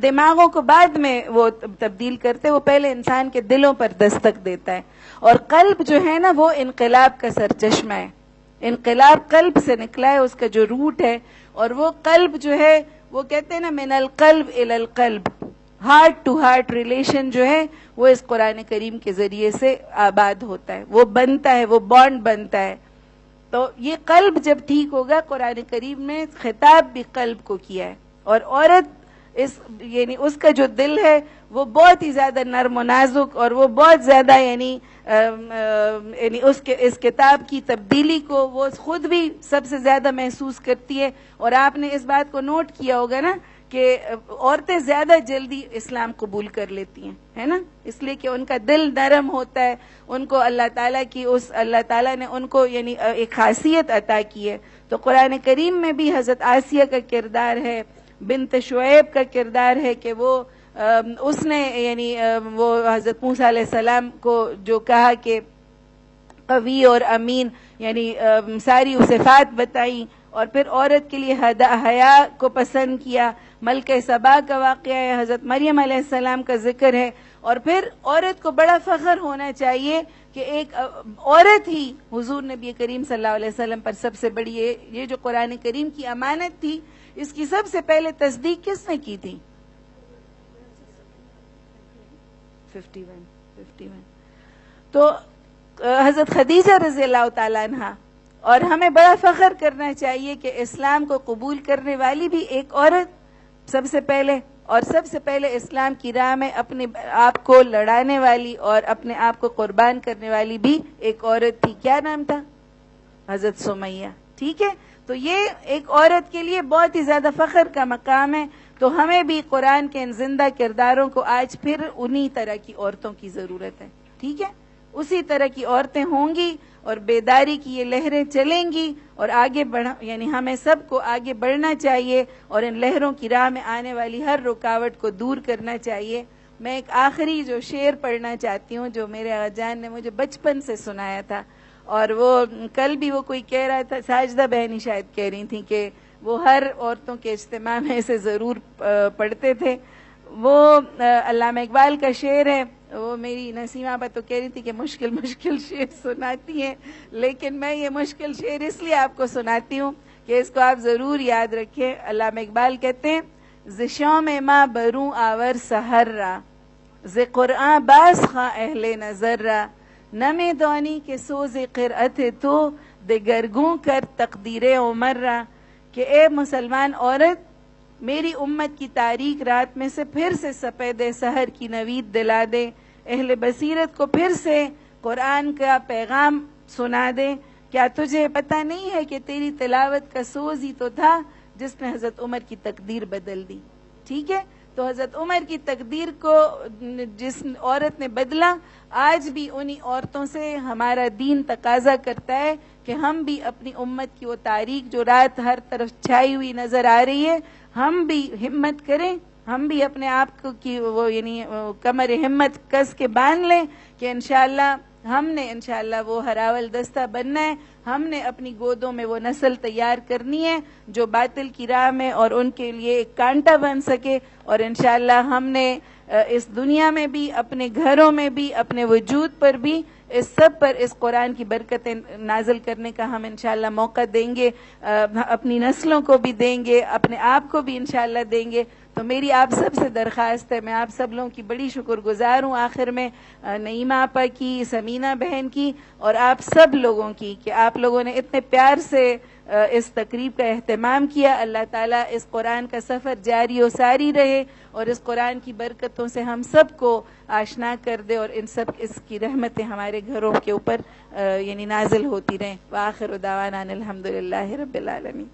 دماغوں کو بعد میں وہ تبدیل کرتے, وہ پہلے انسان کے دلوں پر دستک دیتا ہے. اور قلب جو ہے نا وہ انقلاب کا سرچشمہ ہے, انقلاب قلب سے نکلا ہے, اس کا جو روٹ ہے, اور وہ قلب جو ہے وہ کہتے ہیں نا من القلب الی القلب, ہارٹ ٹو ہارٹ ریلیشن جو ہے وہ اس قرآن کریم کے ذریعے سے آباد ہوتا ہے, وہ بنتا ہے, وہ بانڈ بنتا ہے. تو یہ قلب جب ٹھیک ہوگا, قرآن کریم نے خطاب بھی قلب کو کیا ہے, اور عورت یعنی اس کا جو دل ہے وہ بہت ہی زیادہ نرم و نازک, اور وہ بہت زیادہ یعنی اس کتاب کی تبدیلی کو وہ خود بھی سب سے زیادہ محسوس کرتی ہے. اور آپ نے اس بات کو نوٹ کیا ہوگا نا کہ عورتیں زیادہ جلدی اسلام قبول کر لیتی ہیں, ہے نا, اس لیے کہ ان کا دل نرم ہوتا ہے, ان کو اللہ تعالیٰ نے ان کو یعنی ایک خاصیت عطا کی ہے. تو قرآن کریم میں بھی حضرت آسیہ کا کردار ہے, بنت شعیب کا کردار ہے کہ وہ اس نے یعنی وہ حضرت موسیٰ علیہ السلام کو جو کہا کہ قوی اور امین یعنی ساری صفات بتائی, اور پھر عورت کے لیے حیا کو پسند کیا. ملکہ سبا کا واقعہ ہے, حضرت مریم علیہ السلام کا ذکر ہے, اور پھر عورت کو بڑا فخر ہونا چاہیے کہ ایک عورت ہی حضور نبی کریم صلی اللہ علیہ وسلم پر سب سے بڑی یہ جو قرآن کریم کی امانت تھی, اس کی سب سے پہلے تصدیق کس نے کی تھی؟ 51. تو حضرت خدیجہ رضی اللہ تعالیٰ عنہ, اور ہمیں بڑا فخر کرنا چاہیے کہ اسلام کو قبول کرنے والی بھی ایک عورت سب سے پہلے اسلام کی راہ میں اپنے آپ کو لڑانے والی اور اپنے آپ کو قربان کرنے والی بھی ایک عورت تھی. کیا نام تھا؟ حضرت سمیہ. ٹھیک ہے، تو یہ ایک عورت کے لیے بہت ہی زیادہ فخر کا مقام ہے. تو ہمیں بھی قرآن کے ان زندہ کرداروں کو آج پھر انہی طرح کی عورتوں کی ضرورت ہے. ٹھیک ہے، اسی طرح کی عورتیں ہوں گی اور بیداری کی یہ لہریں چلیں گی اور آگے یعنی ہمیں سب کو آگے بڑھنا چاہیے اور ان لہروں کی راہ میں آنے والی ہر رکاوٹ کو دور کرنا چاہیے. میں ایک آخری جو شعر پڑھنا چاہتی ہوں جو میرے آقا جان نے مجھے بچپن سے سنایا تھا، اور وہ کل بھی وہ کوئی کہہ رہا تھا، ساجدہ بہنی شاید کہہ رہی تھیں کہ وہ ہر عورتوں کے اجتماع میں اسے ضرور پڑھتے تھے. وہ علامہ اقبال کا شعر ہے. وہ میری نسیمہ آپا تو کہہ رہی تھی کہ مشکل شعر سناتی ہیں، لیکن میں یہ مشکل شعر اس لیے آپ کو سناتی ہوں کہ اس کو آپ ضرور یاد رکھیں. علامہ اقبال کہتے ہیں، ز شام ما بروں آور سحر را، ز قرآن باز خواں اہل نظر را، نمی دانی کہ سوز قرأت تو دگرگوں کر تقدیر عمر را. کہ اے مسلمان عورت، میری امت کی تاریک رات میں سے پھر سے سپید سحر کی نوید دلا دے، اہل بصیرت کو پھر سے قرآن کا پیغام سنا دے. کیا تجھے پتہ نہیں ہے کہ تیری تلاوت کا سوز ہی تو تھا جس نے حضرت عمر کی تقدیر بدل دی. ٹھیک ہے، تو حضرت عمر کی تقدیر کو جس عورت نے بدلا، آج بھی انہی عورتوں سے ہمارا دین تقاضا کرتا ہے کہ ہم بھی اپنی امت کی وہ تاریخ جو رات ہر طرف چھائی ہوئی نظر آ رہی ہے، ہم بھی ہمت کریں، ہم بھی اپنے آپ کو کی وہ یعنی کمر ہمت کس کے باندھ لیں کہ انشاءاللہ ہم نے انشاءاللہ وہ ہراول دستہ بننا ہے. ہم نے اپنی گودوں میں وہ نسل تیار کرنی ہے جو باطل کی راہ میں اور ان کے لیے ایک کانٹا بن سکے. اور انشاءاللہ ہم نے اس دنیا میں بھی، اپنے گھروں میں بھی، اپنے وجود پر بھی اس سب پر اس قرآن کی برکتیں نازل کرنے کا ہم انشاءاللہ موقع دیں گے، اپنی نسلوں کو بھی دیں گے، اپنے آپ کو بھی انشاءاللہ دیں گے. تو میری آپ سب سے درخواست ہے، میں آپ سب لوگوں کی بڑی شکر گزار ہوں آخر میں نعیمہ آپا کی، سمینہ بہن کی اور آپ سب لوگوں کی کہ آپ لوگوں نے اتنے پیار سے اس تقریب کا اہتمام کیا. اللہ تعالیٰ اس قرآن کا سفر جاری و ساری رہے اور اس قرآن کی برکتوں سے ہم سب کو آشنا کر دے اور اس کی رحمتیں ہمارے گھروں کے اوپر یعنی نازل ہوتی رہیں. وآخر دعوانا الحمدللہ رب العالمین.